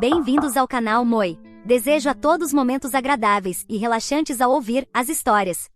Bem-vindos ao canal Moi. Desejo a todos momentos agradáveis e relaxantes ao ouvir as histórias.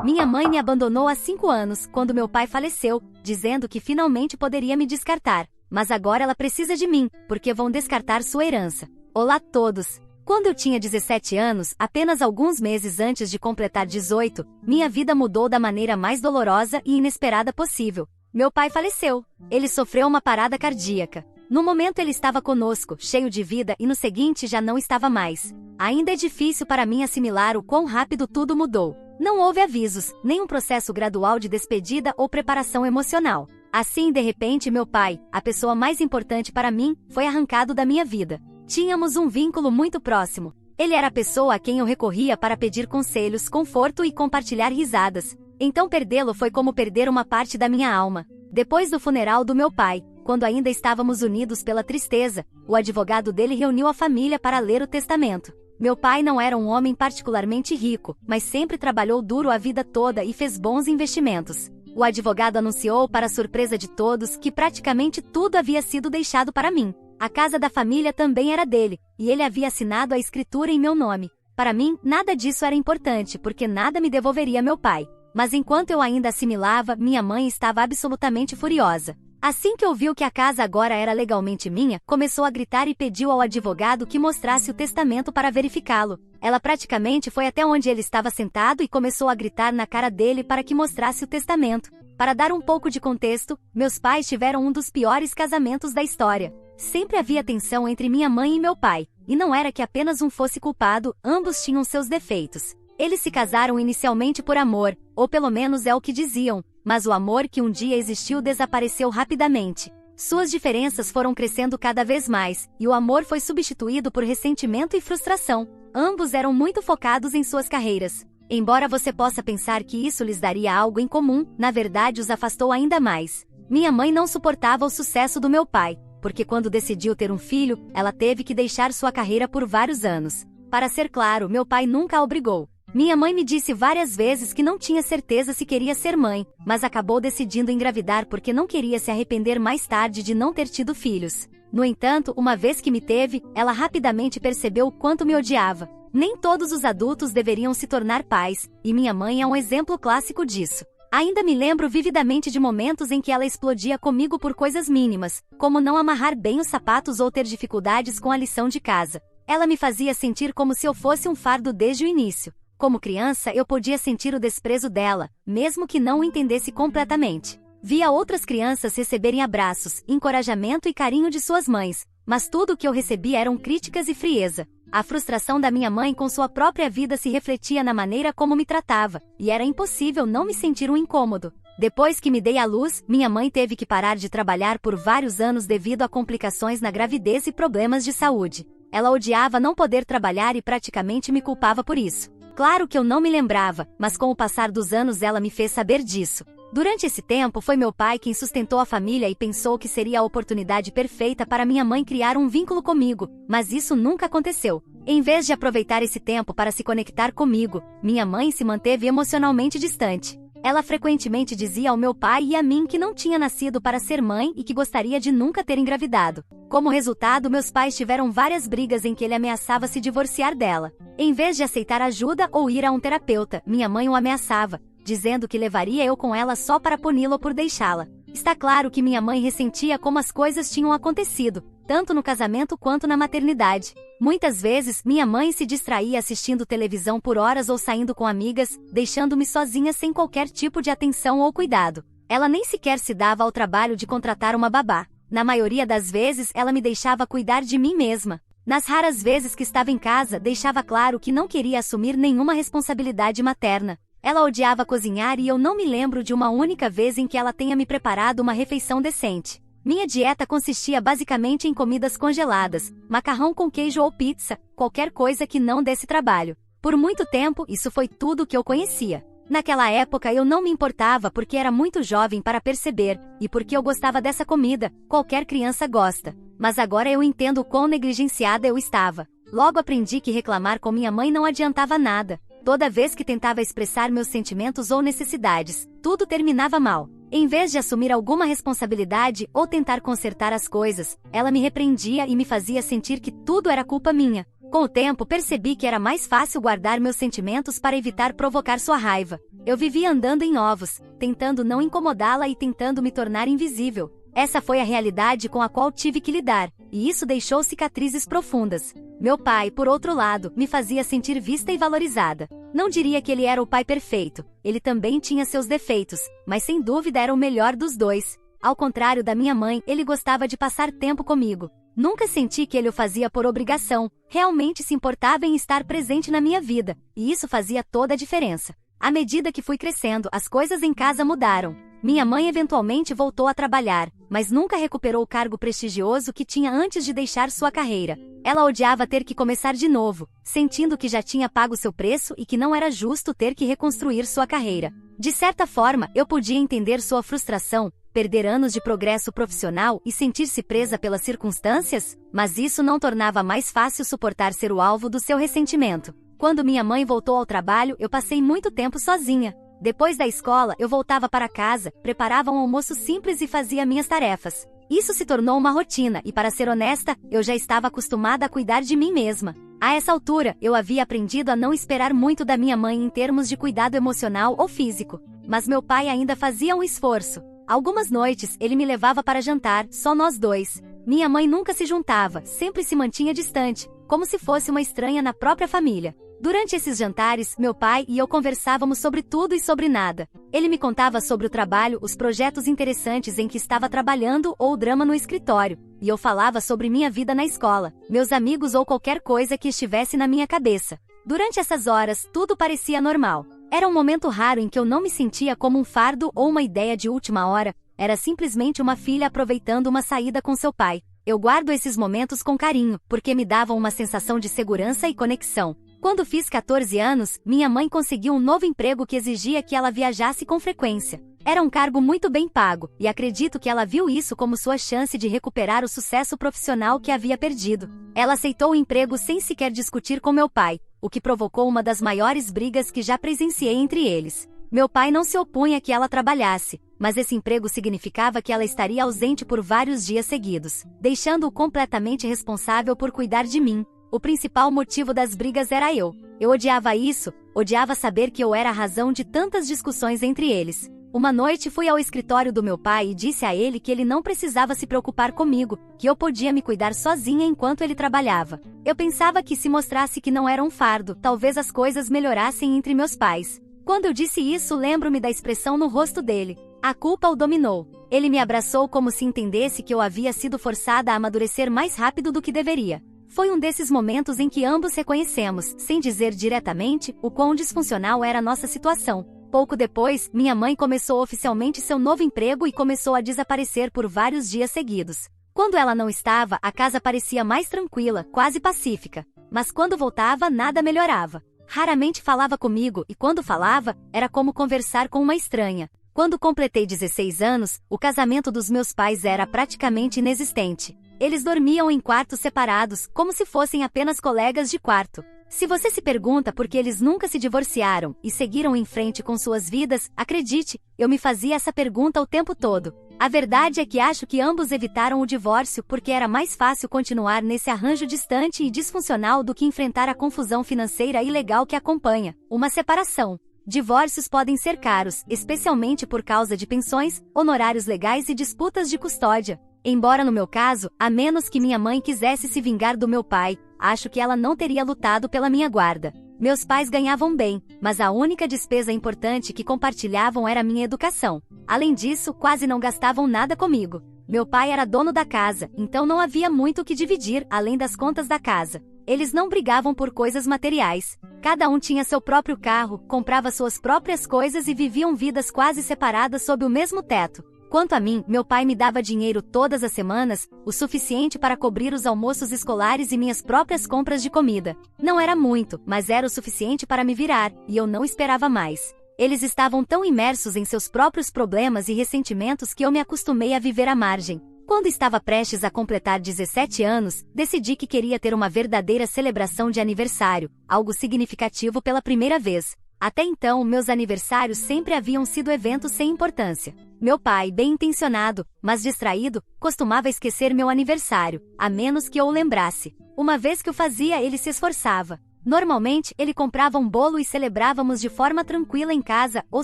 Minha mãe me abandonou há 5 anos, quando meu pai faleceu, dizendo que finalmente poderia me descartar. Mas agora ela precisa de mim, porque vão descartar sua herança. Olá a todos! Quando eu tinha 17 anos, apenas alguns meses antes de completar 18, minha vida mudou da maneira mais dolorosa e inesperada possível. Meu pai faleceu. Ele sofreu uma parada cardíaca. No momento ele estava conosco, cheio de vida, e no seguinte já não estava mais. Ainda é difícil para mim assimilar o quão rápido tudo mudou. Não houve avisos, nem um processo gradual de despedida ou preparação emocional. Assim, de repente, meu pai, a pessoa mais importante para mim, foi arrancado da minha vida. Tínhamos um vínculo muito próximo. Ele era a pessoa a quem eu recorria para pedir conselhos, conforto e compartilhar risadas. Então perdê-lo foi como perder uma parte da minha alma. Depois do funeral do meu pai, quando ainda estávamos unidos pela tristeza, o advogado dele reuniu a família para ler o testamento. Meu pai não era um homem particularmente rico, mas sempre trabalhou duro a vida toda e fez bons investimentos. O advogado anunciou, para surpresa de todos, que praticamente tudo havia sido deixado para mim. A casa da família também era dele, e ele havia assinado a escritura em meu nome. Para mim, nada disso era importante, porque nada me devolveria meu pai. Mas enquanto eu ainda assimilava, minha mãe estava absolutamente furiosa. Assim que ouviu que a casa agora era legalmente minha, começou a gritar e pediu ao advogado que mostrasse o testamento para verificá-lo. Ela praticamente foi até onde ele estava sentado e começou a gritar na cara dele para que mostrasse o testamento. Para dar um pouco de contexto, meus pais tiveram um dos piores casamentos da história. Sempre havia tensão entre minha mãe e meu pai, e não era que apenas um fosse culpado, ambos tinham seus defeitos. Eles se casaram inicialmente por amor, ou pelo menos é o que diziam, mas o amor que um dia existiu desapareceu rapidamente. Suas diferenças foram crescendo cada vez mais, e o amor foi substituído por ressentimento e frustração. Ambos eram muito focados em suas carreiras. Embora você possa pensar que isso lhes daria algo em comum, na verdade os afastou ainda mais. Minha mãe não suportava o sucesso do meu pai, porque quando decidiu ter um filho, ela teve que deixar sua carreira por vários anos. Para ser claro, meu pai nunca a obrigou. Minha mãe me disse várias vezes que não tinha certeza se queria ser mãe, mas acabou decidindo engravidar porque não queria se arrepender mais tarde de não ter tido filhos. No entanto, uma vez que me teve, ela rapidamente percebeu o quanto me odiava. Nem todos os adultos deveriam se tornar pais, e minha mãe é um exemplo clássico disso. Ainda me lembro vividamente de momentos em que ela explodia comigo por coisas mínimas, como não amarrar bem os sapatos ou ter dificuldades com a lição de casa. Ela me fazia sentir como se eu fosse um fardo desde o início. Como criança, eu podia sentir o desprezo dela, mesmo que não o entendesse completamente. Via outras crianças receberem abraços, encorajamento e carinho de suas mães, mas tudo o que eu recebia eram críticas e frieza. A frustração da minha mãe com sua própria vida se refletia na maneira como me tratava, e era impossível não me sentir um incômodo. Depois que me dei à luz, minha mãe teve que parar de trabalhar por vários anos devido a complicações na gravidez e problemas de saúde. Ela odiava não poder trabalhar e praticamente me culpava por isso. Claro que eu não me lembrava, mas com o passar dos anos ela me fez saber disso. Durante esse tempo foi meu pai quem sustentou a família e pensou que seria a oportunidade perfeita para minha mãe criar um vínculo comigo, mas isso nunca aconteceu. Em vez de aproveitar esse tempo para se conectar comigo, minha mãe se manteve emocionalmente distante. Ela frequentemente dizia ao meu pai e a mim que não tinha nascido para ser mãe e que gostaria de nunca ter engravidado. Como resultado, meus pais tiveram várias brigas em que ele ameaçava se divorciar dela. Em vez de aceitar ajuda ou ir a um terapeuta, minha mãe o ameaçava, dizendo que levaria eu com ela só para puni-lo por deixá-la. Está claro que minha mãe ressentia como as coisas tinham acontecido, tanto no casamento quanto na maternidade. Muitas vezes, minha mãe se distraía assistindo televisão por horas ou saindo com amigas, deixando-me sozinha sem qualquer tipo de atenção ou cuidado. Ela nem sequer se dava ao trabalho de contratar uma babá. Na maioria das vezes, ela me deixava cuidar de mim mesma. Nas raras vezes que estava em casa, deixava claro que não queria assumir nenhuma responsabilidade materna. Ela odiava cozinhar e eu não me lembro de uma única vez em que ela tenha me preparado uma refeição decente. Minha dieta consistia basicamente em comidas congeladas, macarrão com queijo ou pizza, qualquer coisa que não desse trabalho. Por muito tempo, isso foi tudo o que eu conhecia. Naquela época eu não me importava porque era muito jovem para perceber, e porque eu gostava dessa comida, qualquer criança gosta. Mas agora eu entendo o quão negligenciada eu estava. Logo aprendi que reclamar com minha mãe não adiantava nada. Toda vez que tentava expressar meus sentimentos ou necessidades, tudo terminava mal. Em vez de assumir alguma responsabilidade ou tentar consertar as coisas, ela me repreendia e me fazia sentir que tudo era culpa minha. Com o tempo percebi que era mais fácil guardar meus sentimentos para evitar provocar sua raiva. Eu vivia andando em ovos, tentando não incomodá-la e tentando me tornar invisível. Essa foi a realidade com a qual tive que lidar, e isso deixou cicatrizes profundas. Meu pai, por outro lado, me fazia sentir vista e valorizada. Não diria que ele era o pai perfeito, ele também tinha seus defeitos, mas sem dúvida era o melhor dos dois. Ao contrário da minha mãe, ele gostava de passar tempo comigo. Nunca senti que ele o fazia por obrigação, realmente se importava em estar presente na minha vida, e isso fazia toda a diferença. À medida que fui crescendo, as coisas em casa mudaram. Minha mãe eventualmente voltou a trabalhar, mas nunca recuperou o cargo prestigioso que tinha antes de deixar sua carreira. Ela odiava ter que começar de novo, sentindo que já tinha pago seu preço e que não era justo ter que reconstruir sua carreira. De certa forma, eu podia entender sua frustração, perder anos de progresso profissional e sentir-se presa pelas circunstâncias, mas isso não tornava mais fácil suportar ser o alvo do seu ressentimento. Quando minha mãe voltou ao trabalho, eu passei muito tempo sozinha. Depois da escola, eu voltava para casa, preparava um almoço simples e fazia minhas tarefas. Isso se tornou uma rotina e, para ser honesta, eu já estava acostumada a cuidar de mim mesma. A essa altura, eu havia aprendido a não esperar muito da minha mãe em termos de cuidado emocional ou físico. Mas meu pai ainda fazia um esforço. Algumas noites, ele me levava para jantar, só nós dois. Minha mãe nunca se juntava, sempre se mantinha distante, como se fosse uma estranha na própria família. Durante esses jantares, meu pai e eu conversávamos sobre tudo e sobre nada. Ele me contava sobre o trabalho, os projetos interessantes em que estava trabalhando ou o drama no escritório. E eu falava sobre minha vida na escola, meus amigos ou qualquer coisa que estivesse na minha cabeça. Durante essas horas, tudo parecia normal. Era um momento raro em que eu não me sentia como um fardo ou uma ideia de última hora. Era simplesmente uma filha aproveitando uma saída com seu pai. Eu guardo esses momentos com carinho, porque me davam uma sensação de segurança e conexão. Quando fiz 14 anos, minha mãe conseguiu um novo emprego que exigia que ela viajasse com frequência. Era um cargo muito bem pago, e acredito que ela viu isso como sua chance de recuperar o sucesso profissional que havia perdido. Ela aceitou o emprego sem sequer discutir com meu pai, o que provocou uma das maiores brigas que já presenciei entre eles. Meu pai não se opunha a que ela trabalhasse, mas esse emprego significava que ela estaria ausente por vários dias seguidos, deixando-o completamente responsável por cuidar de mim. O principal motivo das brigas era eu. Eu odiava isso, odiava saber que eu era a razão de tantas discussões entre eles. Uma noite fui ao escritório do meu pai e disse a ele que ele não precisava se preocupar comigo, que eu podia me cuidar sozinha enquanto ele trabalhava. Eu pensava que se mostrasse que não era um fardo, talvez as coisas melhorassem entre meus pais. Quando eu disse isso, lembro-me da expressão no rosto dele. A culpa o dominou. Ele me abraçou como se entendesse que eu havia sido forçada a amadurecer mais rápido do que deveria. Foi um desses momentos em que ambos reconhecemos, sem dizer diretamente, o quão disfuncional era a nossa situação. Pouco depois, minha mãe começou oficialmente seu novo emprego e começou a desaparecer por vários dias seguidos. Quando ela não estava, a casa parecia mais tranquila, quase pacífica. Mas quando voltava, nada melhorava. Raramente falava comigo e quando falava, era como conversar com uma estranha. Quando completei 16 anos, o casamento dos meus pais era praticamente inexistente. Eles dormiam em quartos separados, como se fossem apenas colegas de quarto. Se você se pergunta por que eles nunca se divorciaram e seguiram em frente com suas vidas, acredite, eu me fazia essa pergunta o tempo todo. A verdade é que acho que ambos evitaram o divórcio porque era mais fácil continuar nesse arranjo distante e disfuncional do que enfrentar a confusão financeira e legal que acompanha uma separação. Divórcios podem ser caros, especialmente por causa de pensões, honorários legais e disputas de custódia. Embora no meu caso, a menos que minha mãe quisesse se vingar do meu pai, acho que ela não teria lutado pela minha guarda. Meus pais ganhavam bem, mas a única despesa importante que compartilhavam era minha educação. Além disso, quase não gastavam nada comigo. Meu pai era dono da casa, então não havia muito o que dividir, além das contas da casa. Eles não brigavam por coisas materiais. Cada um tinha seu próprio carro, comprava suas próprias coisas e viviam vidas quase separadas sob o mesmo teto. Quanto a mim, meu pai me dava dinheiro todas as semanas, o suficiente para cobrir os almoços escolares e minhas próprias compras de comida. Não era muito, mas era o suficiente para me virar, e eu não esperava mais. Eles estavam tão imersos em seus próprios problemas e ressentimentos que eu me acostumei a viver à margem. Quando estava prestes a completar 17 anos, decidi que queria ter uma verdadeira celebração de aniversário, algo significativo pela primeira vez. Até então, meus aniversários sempre haviam sido eventos sem importância. Meu pai, bem intencionado, mas distraído, costumava esquecer meu aniversário, a menos que eu o lembrasse. Uma vez que o fazia, ele se esforçava. Normalmente, ele comprava um bolo e celebrávamos de forma tranquila em casa ou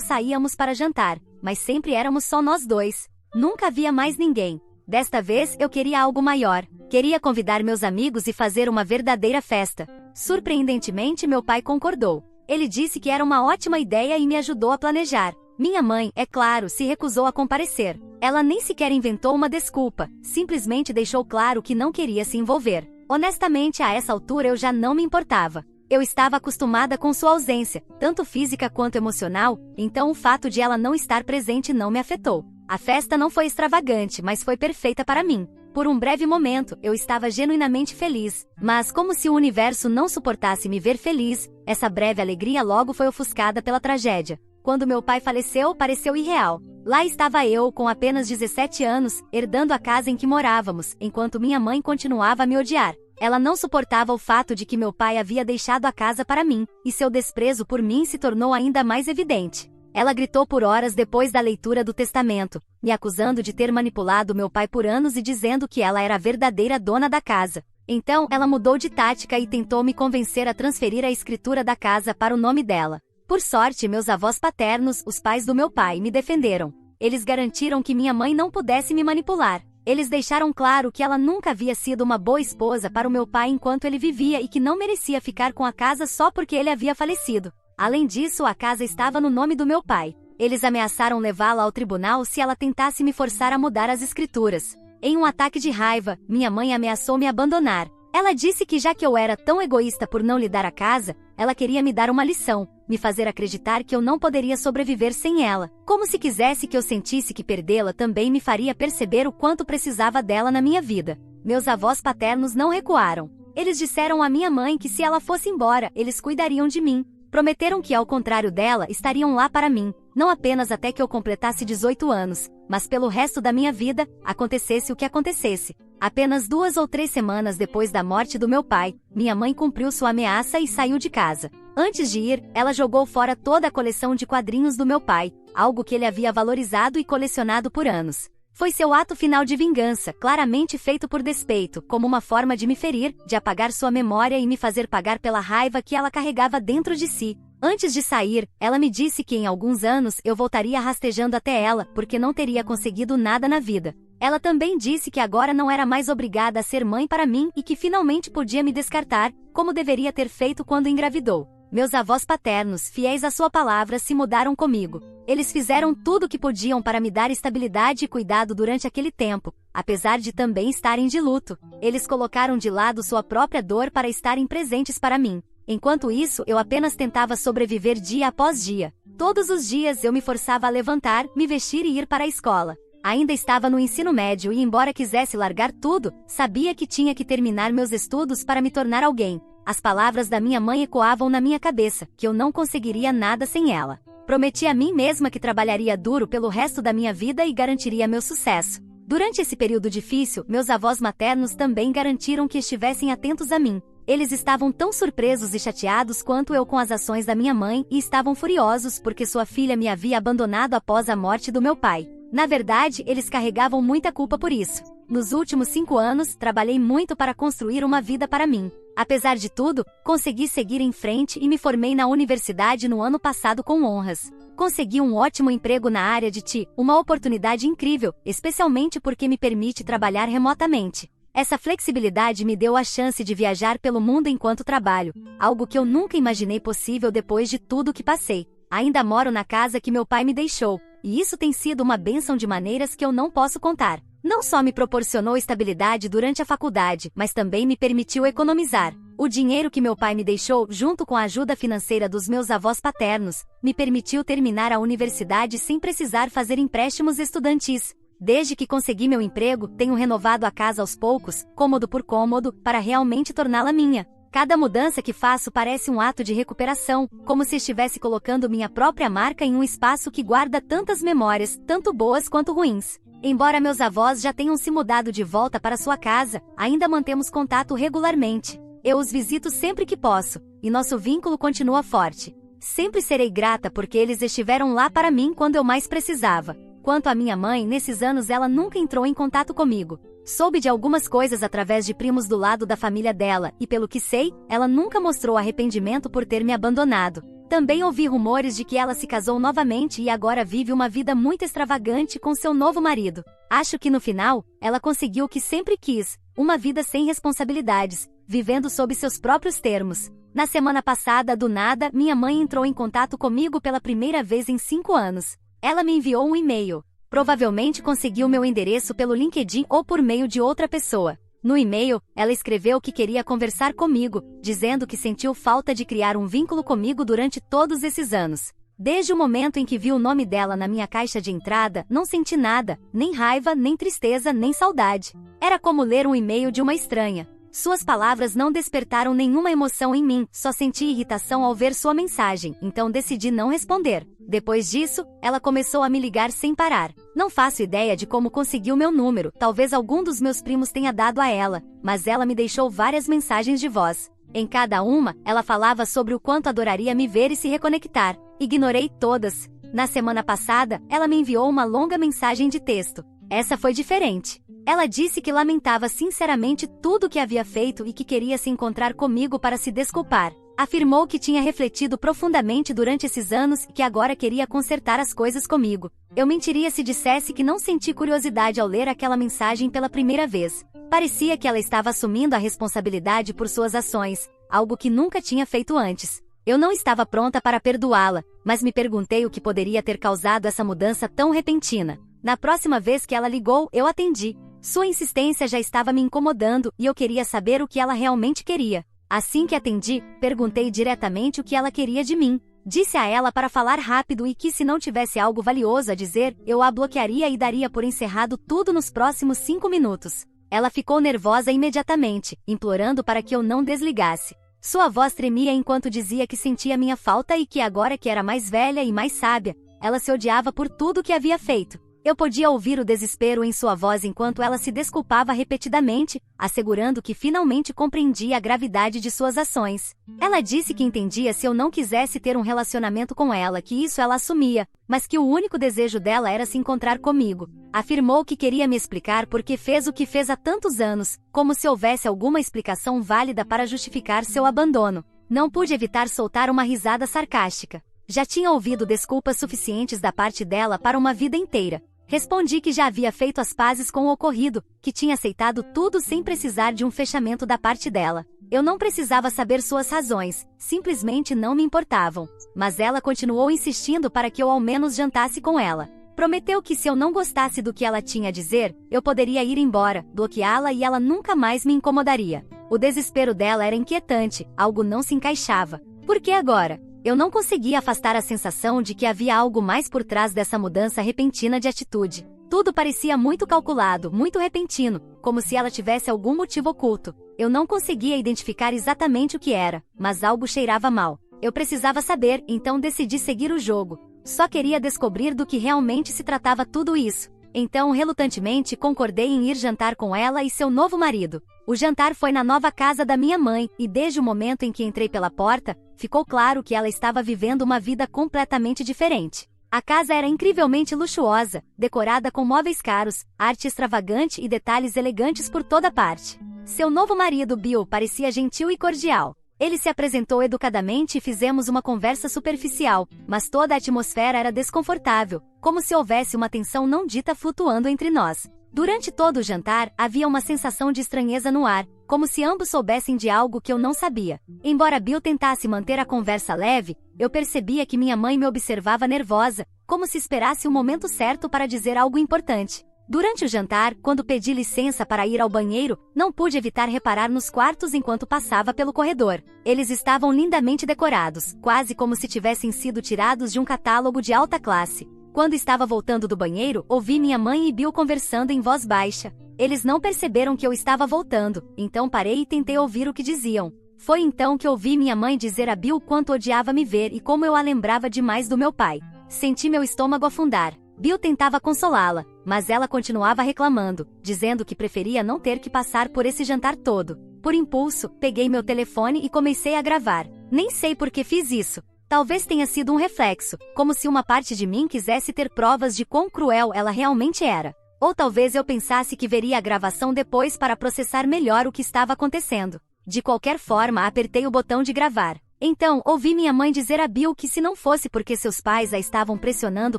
saíamos para jantar, mas sempre éramos só nós dois. Nunca havia mais ninguém. Desta vez, eu queria algo maior. Queria convidar meus amigos e fazer uma verdadeira festa. Surpreendentemente, meu pai concordou. Ele disse que era uma ótima ideia e me ajudou a planejar. Minha mãe, é claro, se recusou a comparecer. Ela nem sequer inventou uma desculpa, simplesmente deixou claro que não queria se envolver. Honestamente, a essa altura eu já não me importava. Eu estava acostumada com sua ausência, tanto física quanto emocional, então o fato de ela não estar presente não me afetou. A festa não foi extravagante, mas foi perfeita para mim. Por um breve momento, eu estava genuinamente feliz, mas como se o universo não suportasse me ver feliz, essa breve alegria logo foi ofuscada pela tragédia. Quando meu pai faleceu, pareceu irreal. Lá estava eu, com apenas 17 anos, herdando a casa em que morávamos, enquanto minha mãe continuava a me odiar. Ela não suportava o fato de que meu pai havia deixado a casa para mim, e seu desprezo por mim se tornou ainda mais evidente. Ela gritou por horas depois da leitura do testamento, me acusando de ter manipulado meu pai por anos e dizendo que ela era a verdadeira dona da casa. Então, ela mudou de tática e tentou me convencer a transferir a escritura da casa para o nome dela. Por sorte, meus avós paternos, os pais do meu pai, me defenderam. Eles garantiram que minha mãe não pudesse me manipular. Eles deixaram claro que ela nunca havia sido uma boa esposa para o meu pai enquanto ele vivia e que não merecia ficar com a casa só porque ele havia falecido. Além disso, a casa estava no nome do meu pai. Eles ameaçaram levá-la ao tribunal se ela tentasse me forçar a mudar as escrituras. Em um ataque de raiva, minha mãe ameaçou me abandonar. Ela disse que já que eu era tão egoísta por não lhe dar a casa, ela queria me dar uma lição, me fazer acreditar que eu não poderia sobreviver sem ela, como se quisesse que eu sentisse que perdê-la também me faria perceber o quanto precisava dela na minha vida. Meus avós paternos não recuaram. Eles disseram à minha mãe que se ela fosse embora, eles cuidariam de mim. Prometeram que, ao contrário dela, estariam lá para mim, não apenas até que eu completasse 18 anos, mas pelo resto da minha vida, acontecesse o que acontecesse. Apenas 2 ou 3 semanas depois da morte do meu pai, minha mãe cumpriu sua ameaça e saiu de casa. Antes de ir, ela jogou fora toda a coleção de quadrinhos do meu pai, algo que ele havia valorizado e colecionado por anos. Foi seu ato final de vingança, claramente feito por despeito, como uma forma de me ferir, de apagar sua memória e me fazer pagar pela raiva que ela carregava dentro de si. Antes de sair, ela me disse que em alguns anos eu voltaria rastejando até ela, porque não teria conseguido nada na vida. Ela também disse que agora não era mais obrigada a ser mãe para mim e que finalmente podia me descartar, como deveria ter feito quando engravidou. Meus avós paternos, fiéis à sua palavra, se mudaram comigo. Eles fizeram tudo o que podiam para me dar estabilidade e cuidado durante aquele tempo, apesar de também estarem de luto. Eles colocaram de lado sua própria dor para estarem presentes para mim. Enquanto isso, eu apenas tentava sobreviver dia após dia. Todos os dias eu me forçava a levantar, me vestir e ir para a escola. Ainda estava no ensino médio e, embora quisesse largar tudo, sabia que tinha que terminar meus estudos para me tornar alguém. As palavras da minha mãe ecoavam na minha cabeça, que eu não conseguiria nada sem ela. Prometi a mim mesma que trabalharia duro pelo resto da minha vida e garantiria meu sucesso. Durante esse período difícil, meus avós maternos também garantiram que estivessem atentos a mim. Eles estavam tão surpresos e chateados quanto eu com as ações da minha mãe e estavam furiosos porque sua filha me havia abandonado após a morte do meu pai. Na verdade, eles carregavam muita culpa por isso. Nos últimos 5 anos, trabalhei muito para construir uma vida para mim. Apesar de tudo, consegui seguir em frente e me formei na universidade no ano passado com honras. Consegui um ótimo emprego na área de TI, uma oportunidade incrível, especialmente porque me permite trabalhar remotamente. Essa flexibilidade me deu a chance de viajar pelo mundo enquanto trabalho, algo que eu nunca imaginei possível depois de tudo que passei. Ainda moro na casa que meu pai me deixou, e isso tem sido uma bênção de maneiras que eu não posso contar. Não só me proporcionou estabilidade durante a faculdade, mas também me permitiu economizar. O dinheiro que meu pai me deixou, junto com a ajuda financeira dos meus avós paternos, me permitiu terminar a universidade sem precisar fazer empréstimos estudantis. Desde que consegui meu emprego, tenho renovado a casa aos poucos, cômodo por cômodo, para realmente torná-la minha. Cada mudança que faço parece um ato de recuperação, como se estivesse colocando minha própria marca em um espaço que guarda tantas memórias, tanto boas quanto ruins. Embora meus avós já tenham se mudado de volta para sua casa, ainda mantemos contato regularmente. Eu os visito sempre que posso, e nosso vínculo continua forte. Sempre serei grata porque eles estiveram lá para mim quando eu mais precisava. Quanto à minha mãe, nesses anos ela nunca entrou em contato comigo. Soube de algumas coisas através de primos do lado da família dela, e pelo que sei, ela nunca mostrou arrependimento por ter me abandonado. Também ouvi rumores de que ela se casou novamente e agora vive uma vida muito extravagante com seu novo marido. Acho que no final, ela conseguiu o que sempre quis, uma vida sem responsabilidades, vivendo sob seus próprios termos. Na semana passada, do nada, minha mãe entrou em contato comigo pela primeira vez em 5 anos. Ela me enviou um e-mail. Provavelmente conseguiu meu endereço pelo LinkedIn ou por meio de outra pessoa. No e-mail, ela escreveu que queria conversar comigo, dizendo que sentiu falta de criar um vínculo comigo durante todos esses anos. Desde o momento em que vi o nome dela na minha caixa de entrada, não senti nada, nem raiva, nem tristeza, nem saudade. Era como ler um e-mail de uma estranha. Suas palavras não despertaram nenhuma emoção em mim, só senti irritação ao ver sua mensagem, então decidi não responder. Depois disso, ela começou a me ligar sem parar. Não faço ideia de como conseguiu meu número, talvez algum dos meus primos tenha dado a ela, mas ela me deixou várias mensagens de voz. Em cada uma, ela falava sobre o quanto adoraria me ver e se reconectar. Ignorei todas. Na semana passada, ela me enviou uma longa mensagem de texto. Essa foi diferente. Ela disse que lamentava sinceramente tudo o que havia feito e que queria se encontrar comigo para se desculpar. Afirmou que tinha refletido profundamente durante esses anos e que agora queria consertar as coisas comigo. Eu mentiria se dissesse que não senti curiosidade ao ler aquela mensagem pela primeira vez. Parecia que ela estava assumindo a responsabilidade por suas ações, algo que nunca tinha feito antes. Eu não estava pronta para perdoá-la, mas me perguntei o que poderia ter causado essa mudança tão repentina. Na próxima vez que ela ligou, eu atendi. Sua insistência já estava me incomodando e eu queria saber o que ela realmente queria. Assim que atendi, perguntei diretamente o que ela queria de mim. Disse a ela para falar rápido e que se não tivesse algo valioso a dizer, eu a bloquearia e daria por encerrado tudo nos próximos 5 minutos. Ela ficou nervosa imediatamente, implorando para que eu não desligasse. Sua voz tremia enquanto dizia que sentia minha falta e que agora que era mais velha e mais sábia, ela se odiava por tudo o que havia feito. Eu podia ouvir o desespero em sua voz enquanto ela se desculpava repetidamente, assegurando que finalmente compreendia a gravidade de suas ações. Ela disse que entendia se eu não quisesse ter um relacionamento com ela, que isso ela assumia, mas que o único desejo dela era se encontrar comigo. Afirmou que queria me explicar por que fez o que fez há tantos anos, como se houvesse alguma explicação válida para justificar seu abandono. Não pude evitar soltar uma risada sarcástica. Já tinha ouvido desculpas suficientes da parte dela para uma vida inteira. Respondi que já havia feito as pazes com o ocorrido, que tinha aceitado tudo sem precisar de um fechamento da parte dela. Eu não precisava saber suas razões, simplesmente não me importavam. Mas ela continuou insistindo para que eu ao menos jantasse com ela. Prometeu que se eu não gostasse do que ela tinha a dizer, eu poderia ir embora, bloqueá-la e ela nunca mais me incomodaria. O desespero dela era inquietante, algo não se encaixava. Por que agora? Eu não conseguia afastar a sensação de que havia algo mais por trás dessa mudança repentina de atitude. Tudo parecia muito calculado, muito repentino, como se ela tivesse algum motivo oculto. Eu não conseguia identificar exatamente o que era, mas algo cheirava mal. Eu precisava saber, então decidi seguir o jogo. Só queria descobrir do que realmente se tratava tudo isso. Então, relutantemente, concordei em ir jantar com ela e seu novo marido. O jantar foi na nova casa da minha mãe, e desde o momento em que entrei pela porta, ficou claro que ela estava vivendo uma vida completamente diferente. A casa era incrivelmente luxuosa, decorada com móveis caros, arte extravagante e detalhes elegantes por toda parte. Seu novo marido, Bill, parecia gentil e cordial. Ele se apresentou educadamente e fizemos uma conversa superficial, mas toda a atmosfera era desconfortável, como se houvesse uma tensão não dita flutuando entre nós. Durante todo o jantar, havia uma sensação de estranheza no ar, como se ambos soubessem de algo que eu não sabia. Embora Bill tentasse manter a conversa leve, eu percebia que minha mãe me observava nervosa, como se esperasse o momento certo para dizer algo importante. Durante o jantar, quando pedi licença para ir ao banheiro, não pude evitar reparar nos quartos enquanto passava pelo corredor. Eles estavam lindamente decorados, quase como se tivessem sido tirados de um catálogo de alta classe. Quando estava voltando do banheiro, ouvi minha mãe e Bill conversando em voz baixa. Eles não perceberam que eu estava voltando, então parei e tentei ouvir o que diziam. Foi então que ouvi minha mãe dizer a Bill quanto odiava me ver e como eu a lembrava demais do meu pai. Senti meu estômago afundar. Bill tentava consolá-la, mas ela continuava reclamando, dizendo que preferia não ter que passar por esse jantar todo. Por impulso, peguei meu telefone e comecei a gravar. Nem sei por que fiz isso. Talvez tenha sido um reflexo, como se uma parte de mim quisesse ter provas de quão cruel ela realmente era. Ou talvez eu pensasse que veria a gravação depois para processar melhor o que estava acontecendo. De qualquer forma, apertei o botão de gravar. Então, ouvi minha mãe dizer a Bill que se não fosse porque seus pais a estavam pressionando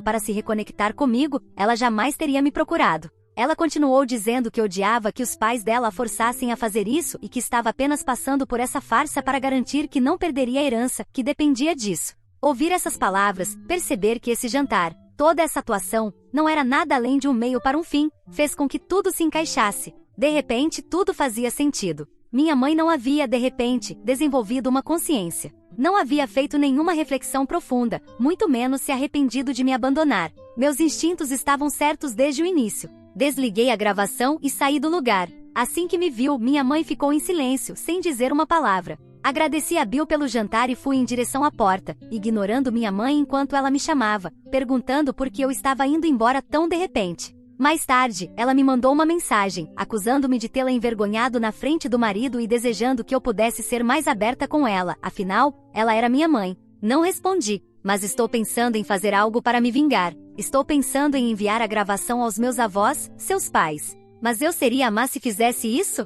para se reconectar comigo, ela jamais teria me procurado. Ela continuou dizendo que odiava que os pais dela a forçassem a fazer isso e que estava apenas passando por essa farsa para garantir que não perderia a herança, que dependia disso. Ouvir essas palavras, perceber que esse jantar, toda essa atuação, não era nada além de um meio para um fim, fez com que tudo se encaixasse. De repente, tudo fazia sentido. Minha mãe não havia, de repente, desenvolvido uma consciência. Não havia feito nenhuma reflexão profunda, muito menos se arrependido de me abandonar. Meus instintos estavam certos desde o início. Desliguei a gravação e saí do lugar. Assim que me viu, minha mãe ficou em silêncio, sem dizer uma palavra. Agradeci a Bill pelo jantar e fui em direção à porta, ignorando minha mãe enquanto ela me chamava, perguntando por que eu estava indo embora tão de repente. Mais tarde, ela me mandou uma mensagem, acusando-me de tê-la envergonhado na frente do marido e desejando que eu pudesse ser mais aberta com ela, afinal, ela era minha mãe. Não respondi, mas estou pensando em fazer algo para me vingar. Estou pensando em enviar a gravação aos meus avós, seus pais. Mas eu seria má se fizesse isso?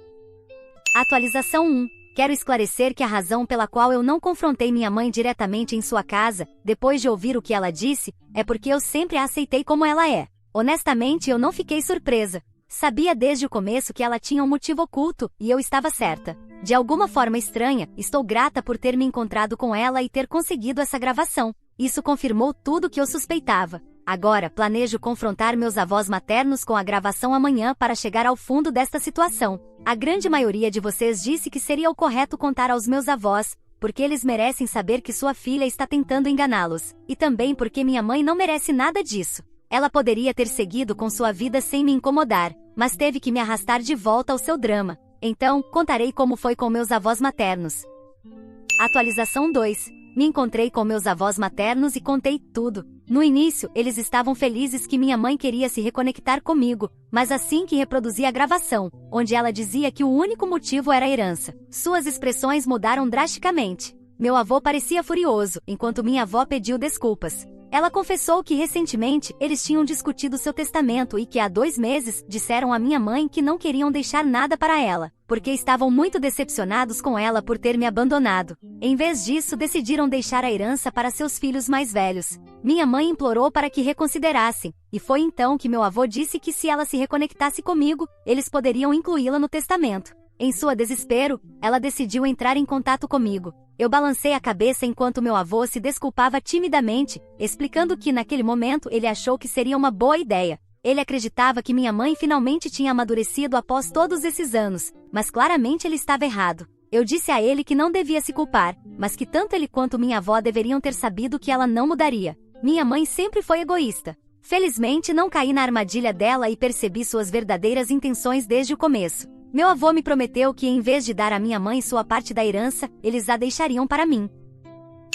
Atualização 1. Quero esclarecer que a razão pela qual eu não confrontei minha mãe diretamente em sua casa, depois de ouvir o que ela disse, é porque eu sempre a aceitei como ela é. Honestamente, eu não fiquei surpresa. Sabia desde o começo que ela tinha um motivo oculto, e eu estava certa. De alguma forma estranha, estou grata por ter me encontrado com ela e ter conseguido essa gravação. Isso confirmou tudo que eu suspeitava. Agora, planejo confrontar meus avós maternos com a gravação amanhã para chegar ao fundo desta situação. A grande maioria de vocês disse que seria o correto contar aos meus avós, porque eles merecem saber que sua filha está tentando enganá-los. E também porque minha mãe não merece nada disso. Ela poderia ter seguido com sua vida sem me incomodar, mas teve que me arrastar de volta ao seu drama. Então, contarei como foi com meus avós maternos. Atualização 2. Me encontrei com meus avós maternos e contei tudo. No início, eles estavam felizes que minha mãe queria se reconectar comigo, mas assim que reproduzi a gravação, onde ela dizia que o único motivo era a herança, suas expressões mudaram drasticamente. Meu avô parecia furioso, enquanto minha avó pediu desculpas. Ela confessou que recentemente eles tinham discutido seu testamento e que há 2 meses disseram à minha mãe que não queriam deixar nada para ela, porque estavam muito decepcionados com ela por ter me abandonado. Em vez disso, decidiram deixar a herança para seus filhos mais velhos. Minha mãe implorou para que reconsiderassem, e foi então que meu avô disse que se ela se reconectasse comigo, eles poderiam incluí-la no testamento. Em seu desespero, ela decidiu entrar em contato comigo. Eu balancei a cabeça enquanto meu avô se desculpava timidamente, explicando que naquele momento ele achou que seria uma boa ideia. Ele acreditava que minha mãe finalmente tinha amadurecido após todos esses anos, mas claramente ele estava errado. Eu disse a ele que não devia se culpar, mas que tanto ele quanto minha avó deveriam ter sabido que ela não mudaria. Minha mãe sempre foi egoísta. Felizmente não caí na armadilha dela e percebi suas verdadeiras intenções desde o começo. Meu avô me prometeu que em vez de dar à minha mãe sua parte da herança, eles a deixariam para mim.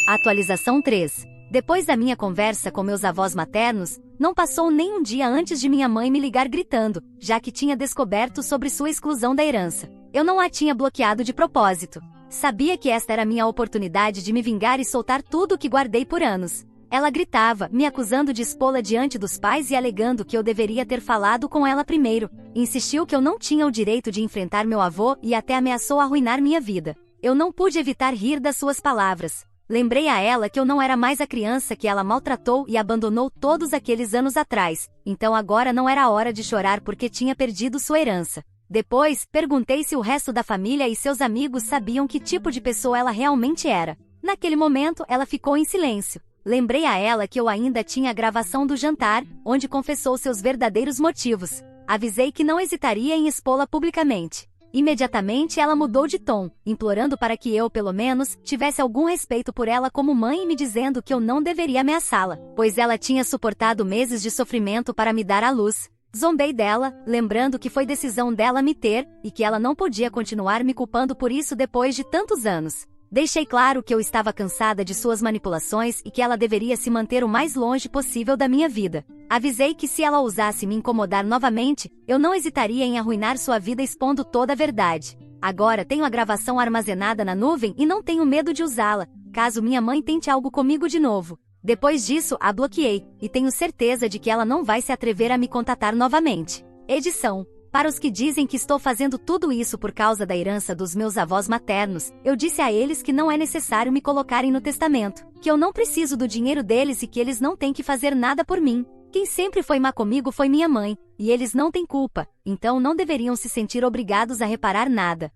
Atualização 3. Depois da minha conversa com meus avós maternos, não passou nem um dia antes de minha mãe me ligar gritando, já que tinha descoberto sobre sua exclusão da herança. Eu não a tinha bloqueado de propósito. Sabia que esta era minha oportunidade de me vingar e soltar tudo o que guardei por anos. Ela gritava, me acusando de expô-la diante dos pais e alegando que eu deveria ter falado com ela primeiro. Insistiu que eu não tinha o direito de enfrentar meu avô e até ameaçou arruinar minha vida. Eu não pude evitar rir das suas palavras. Lembrei a ela que eu não era mais a criança que ela maltratou e abandonou todos aqueles anos atrás, então agora não era hora de chorar porque tinha perdido sua herança. Depois, perguntei se o resto da família e seus amigos sabiam que tipo de pessoa ela realmente era. Naquele momento, ela ficou em silêncio. Lembrei a ela que eu ainda tinha a gravação do jantar, onde confessou seus verdadeiros motivos. Avisei que não hesitaria em expô-la publicamente. Imediatamente ela mudou de tom, implorando para que eu, pelo menos, tivesse algum respeito por ela como mãe e me dizendo que eu não deveria ameaçá-la, pois ela tinha suportado meses de sofrimento para me dar à luz. Zombei dela, lembrando que foi decisão dela me ter, e que ela não podia continuar me culpando por isso depois de tantos anos. Deixei claro que eu estava cansada de suas manipulações e que ela deveria se manter o mais longe possível da minha vida. Avisei que se ela ousasse me incomodar novamente, eu não hesitaria em arruinar sua vida expondo toda a verdade. Agora tenho a gravação armazenada na nuvem e não tenho medo de usá-la. caso minha mãe tente algo comigo de novo. Depois disso, a bloqueei, e tenho certeza de que ela não vai se atrever a me contatar novamente. Edição. Para os que dizem que estou fazendo tudo isso por causa da herança dos meus avós maternos, eu disse a eles que não é necessário me colocarem no testamento, que eu não preciso do dinheiro deles e que eles não têm que fazer nada por mim. Quem sempre foi má comigo foi minha mãe, e eles não têm culpa, então não deveriam se sentir obrigados a reparar nada.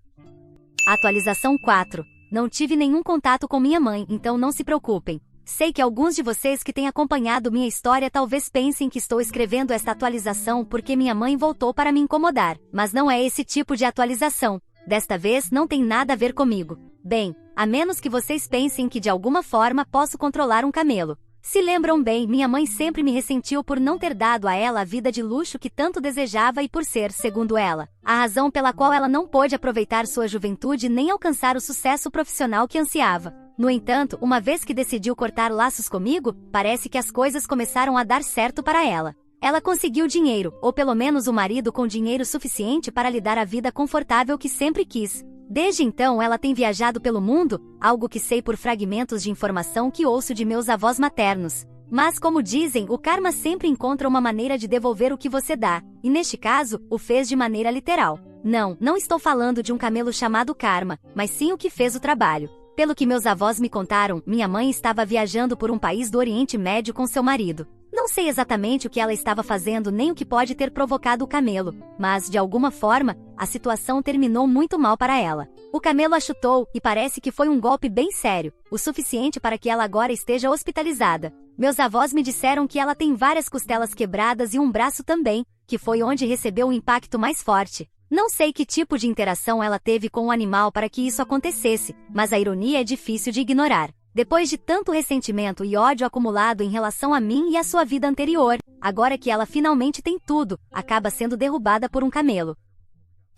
Atualização 4. Não tive nenhum contato com minha mãe, então não se preocupem. Sei que alguns de vocês que têm acompanhado minha história talvez pensem que estou escrevendo esta atualização porque minha mãe voltou para me incomodar, mas não é esse tipo de atualização. Desta vez não tem nada a ver comigo. Bem, a menos que vocês pensem que de alguma forma posso controlar um camelo. Se lembram bem, minha mãe sempre me ressentiu por não ter dado a ela a vida de luxo que tanto desejava e por ser, segundo ela, a razão pela qual ela não pôde aproveitar sua juventude nem alcançar o sucesso profissional que ansiava. No entanto, uma vez que decidiu cortar laços comigo, parece que as coisas começaram a dar certo para ela. Ela conseguiu dinheiro, ou pelo menos um marido com dinheiro suficiente para lhe dar a vida confortável que sempre quis. Desde então ela tem viajado pelo mundo, algo que sei por fragmentos de informação que ouço de meus avós maternos. Mas como dizem, o karma sempre encontra uma maneira de devolver o que você dá, e neste caso, o fez de maneira literal. Não estou falando de um camelo chamado karma, mas sim o que fez o trabalho. Pelo que meus avós me contaram, minha mãe estava viajando por um país do Oriente Médio com seu marido. Não sei exatamente o que ela estava fazendo nem o que pode ter provocado o camelo, mas, de alguma forma, a situação terminou muito mal para ela. O camelo a chutou, e parece que foi um golpe bem sério, o suficiente para que ela agora esteja hospitalizada. Meus avós me disseram que ela tem várias costelas quebradas e um braço também, que foi onde recebeu o impacto mais forte. Não sei que tipo de interação ela teve com o animal para que isso acontecesse, mas a ironia é difícil de ignorar. Depois de tanto ressentimento e ódio acumulado em relação a mim e a sua vida anterior, agora que ela finalmente tem tudo, acaba sendo derrubada por um camelo.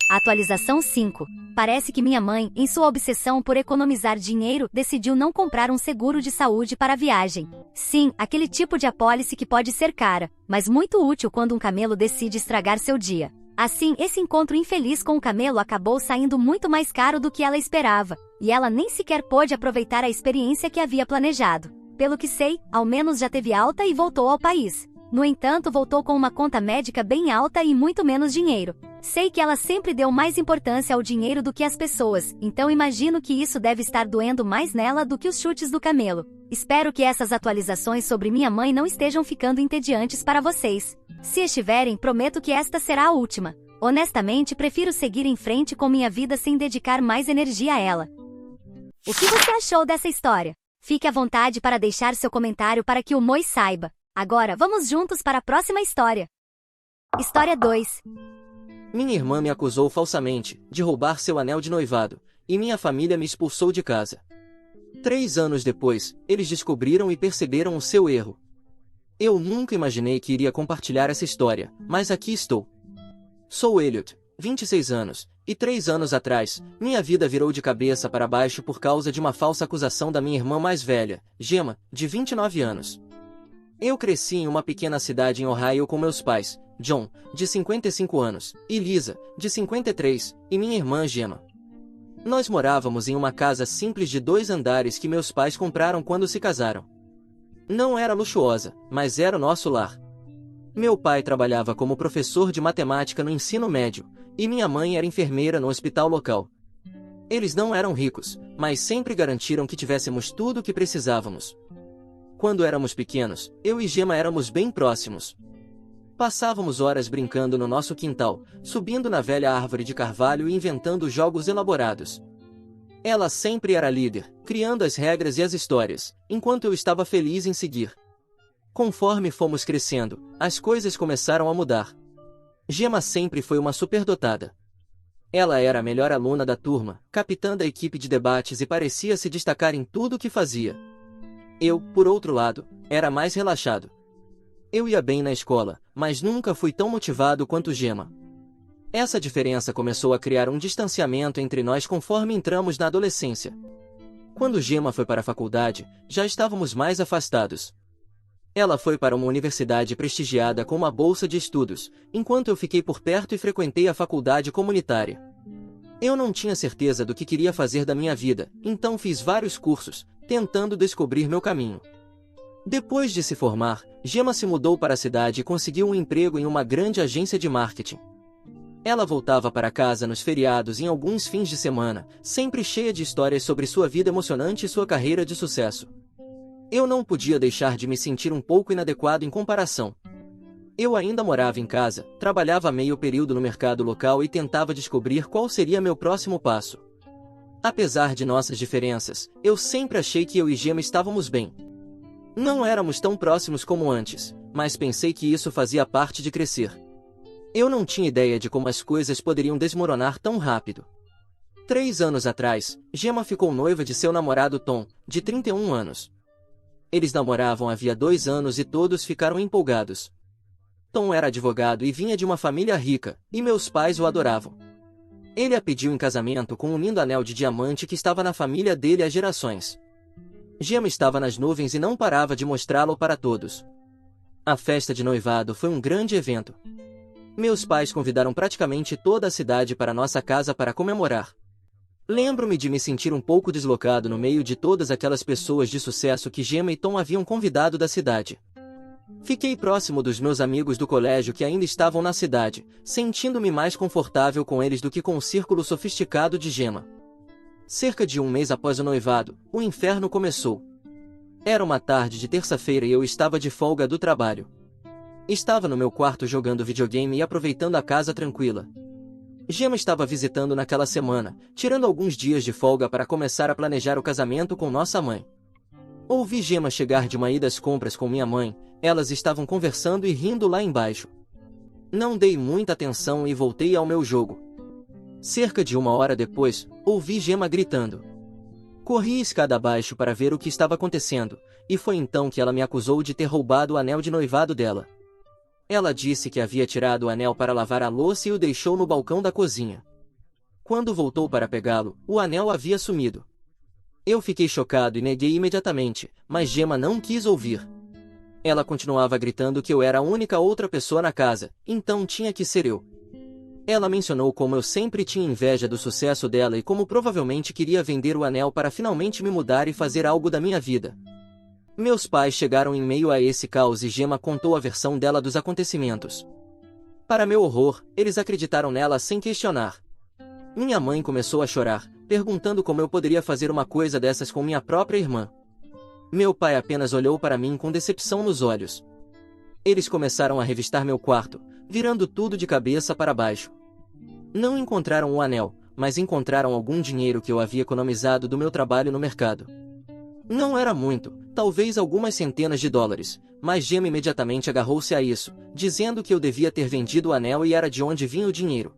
Atualização 5. Parece que minha mãe, em sua obsessão por economizar dinheiro, decidiu não comprar um seguro de saúde para a viagem. Sim, aquele tipo de apólice que pode ser cara, mas muito útil quando um camelo decide estragar seu dia. Assim, esse encontro infeliz com o camelo acabou saindo muito mais caro do que ela esperava, e ela nem sequer pôde aproveitar a experiência que havia planejado. Pelo que sei, ao menos já teve alta e voltou ao país. No entanto, voltou com uma conta médica bem alta e muito menos dinheiro. Sei que ela sempre deu mais importância ao dinheiro do que às pessoas, então imagino que isso deve estar doendo mais nela do que os chutes do camelo. Espero que essas atualizações sobre minha mãe não estejam ficando entediantes para vocês. Se estiverem, prometo que esta será a última. Honestamente, prefiro seguir em frente com minha vida sem dedicar mais energia a ela. O que você achou dessa história? Fique à vontade para deixar seu comentário para que o Moi saiba. Agora, vamos juntos para a próxima história. História 2. Minha irmã me acusou falsamente de roubar seu anel de noivado, e minha família me expulsou de casa. 3 anos depois, eles descobriram e perceberam o seu erro. Eu nunca imaginei que iria compartilhar essa história, mas aqui estou. Sou Elliot, 26 anos, e 3 anos atrás, minha vida virou de cabeça para baixo por causa de uma falsa acusação da minha irmã mais velha, Gemma, de 29 anos. Eu cresci em uma pequena cidade em Ohio com meus pais, John, de 55 anos, e Lisa, de 53, e minha irmã Gemma. Nós morávamos em uma casa simples de 2 andares que meus pais compraram quando se casaram. Não era luxuosa, mas era o nosso lar. Meu pai trabalhava como professor de matemática no ensino médio, e minha mãe era enfermeira no hospital local. Eles não eram ricos, mas sempre garantiram que tivéssemos tudo o que precisávamos. Quando éramos pequenos, eu e Gemma éramos bem próximos. Passávamos horas brincando no nosso quintal, subindo na velha árvore de carvalho e inventando jogos elaborados. Ela sempre era líder, criando as regras e as histórias, enquanto eu estava feliz em seguir. Conforme fomos crescendo, as coisas começaram a mudar. Gemma sempre foi uma superdotada. Ela era a melhor aluna da turma, capitã da equipe de debates e parecia se destacar em tudo o que fazia. Eu, por outro lado, era mais relaxado. Eu ia bem na escola, mas nunca fui tão motivado quanto Gemma. Essa diferença começou a criar um distanciamento entre nós conforme entramos na adolescência. Quando Gemma foi para a faculdade, já estávamos mais afastados. Ela foi para uma universidade prestigiada com uma bolsa de estudos, enquanto eu fiquei por perto e frequentei a faculdade comunitária. Eu não tinha certeza do que queria fazer da minha vida, então fiz vários cursos, tentando descobrir meu caminho. Depois de se formar, Gemma se mudou para a cidade e conseguiu um emprego em uma grande agência de marketing. Ela voltava para casa nos feriados e em alguns fins de semana, sempre cheia de histórias sobre sua vida emocionante e sua carreira de sucesso. Eu não podia deixar de me sentir um pouco inadequado em comparação. Eu ainda morava em casa, trabalhava meio período no mercado local e tentava descobrir qual seria meu próximo passo. Apesar de nossas diferenças, eu sempre achei que eu e Gemma estávamos bem. Não éramos tão próximos como antes, mas pensei que isso fazia parte de crescer. Eu não tinha ideia de como as coisas poderiam desmoronar tão rápido. 3 anos atrás, Gemma ficou noiva de seu namorado Tom, de 31 anos. Eles namoravam havia 2 anos e todos ficaram empolgados. Tom era advogado e vinha de uma família rica, e meus pais o adoravam. Ele a pediu em casamento com um lindo anel de diamante que estava na família dele há gerações. Gemma estava nas nuvens e não parava de mostrá-lo para todos. A festa de noivado foi um grande evento. Meus pais convidaram praticamente toda a cidade para nossa casa para comemorar. Lembro-me de me sentir um pouco deslocado no meio de todas aquelas pessoas de sucesso que Gemma e Tom haviam convidado da cidade. Fiquei próximo dos meus amigos do colégio que ainda estavam na cidade, sentindo-me mais confortável com eles do que com o círculo sofisticado de Gemma. Cerca de 1 mês após o noivado, o inferno começou. Era uma tarde de terça-feira e eu estava de folga do trabalho. Estava no meu quarto jogando videogame e aproveitando a casa tranquila. Gemma estava visitando naquela semana, tirando alguns dias de folga para começar a planejar o casamento com nossa mãe. Ouvi Gemma chegar de uma ida às compras com minha mãe, elas estavam conversando e rindo lá embaixo. Não dei muita atenção e voltei ao meu jogo. Cerca de 1 hora depois, ouvi Gemma gritando. Corri escada abaixo para ver o que estava acontecendo, e foi então que ela me acusou de ter roubado o anel de noivado dela. Ela disse que havia tirado o anel para lavar a louça e o deixou no balcão da cozinha. Quando voltou para pegá-lo, o anel havia sumido. Eu fiquei chocado e neguei imediatamente, mas Gemma não quis ouvir. Ela continuava gritando que eu era a única outra pessoa na casa, então tinha que ser eu. Ela mencionou como eu sempre tinha inveja do sucesso dela e como provavelmente queria vender o anel para finalmente me mudar e fazer algo da minha vida. Meus pais chegaram em meio a esse caos e Gemma contou a versão dela dos acontecimentos. Para meu horror, eles acreditaram nela sem questionar. Minha mãe começou a chorar, perguntando como eu poderia fazer uma coisa dessas com minha própria irmã. Meu pai apenas olhou para mim com decepção nos olhos. Eles começaram a revistar meu quarto, virando tudo de cabeça para baixo. Não encontraram o anel, mas encontraram algum dinheiro que eu havia economizado do meu trabalho no mercado. Não era muito, talvez algumas centenas de dólares, mas Gemma imediatamente agarrou-se a isso, dizendo que eu devia ter vendido o anel e era de onde vinha o dinheiro.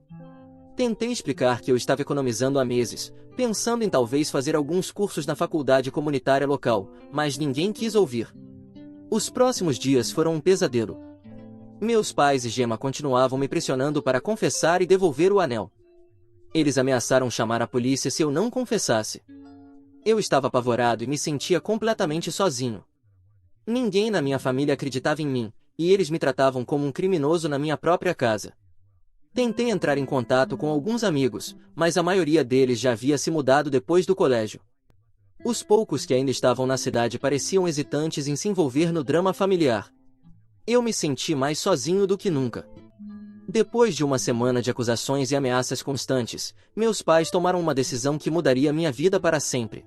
Tentei explicar que eu estava economizando há meses, pensando em talvez fazer alguns cursos na faculdade comunitária local, mas ninguém quis ouvir. Os próximos dias foram um pesadelo. Meus pais e Gemma continuavam me pressionando para confessar e devolver o anel. Eles ameaçaram chamar a polícia se eu não confessasse. Eu estava apavorado e me sentia completamente sozinho. Ninguém na minha família acreditava em mim, e eles me tratavam como um criminoso na minha própria casa. Tentei entrar em contato com alguns amigos, mas a maioria deles já havia se mudado depois do colégio. Os poucos que ainda estavam na cidade pareciam hesitantes em se envolver no drama familiar. Eu me senti mais sozinho do que nunca. Depois de uma semana de acusações e ameaças constantes, meus pais tomaram uma decisão que mudaria minha vida para sempre.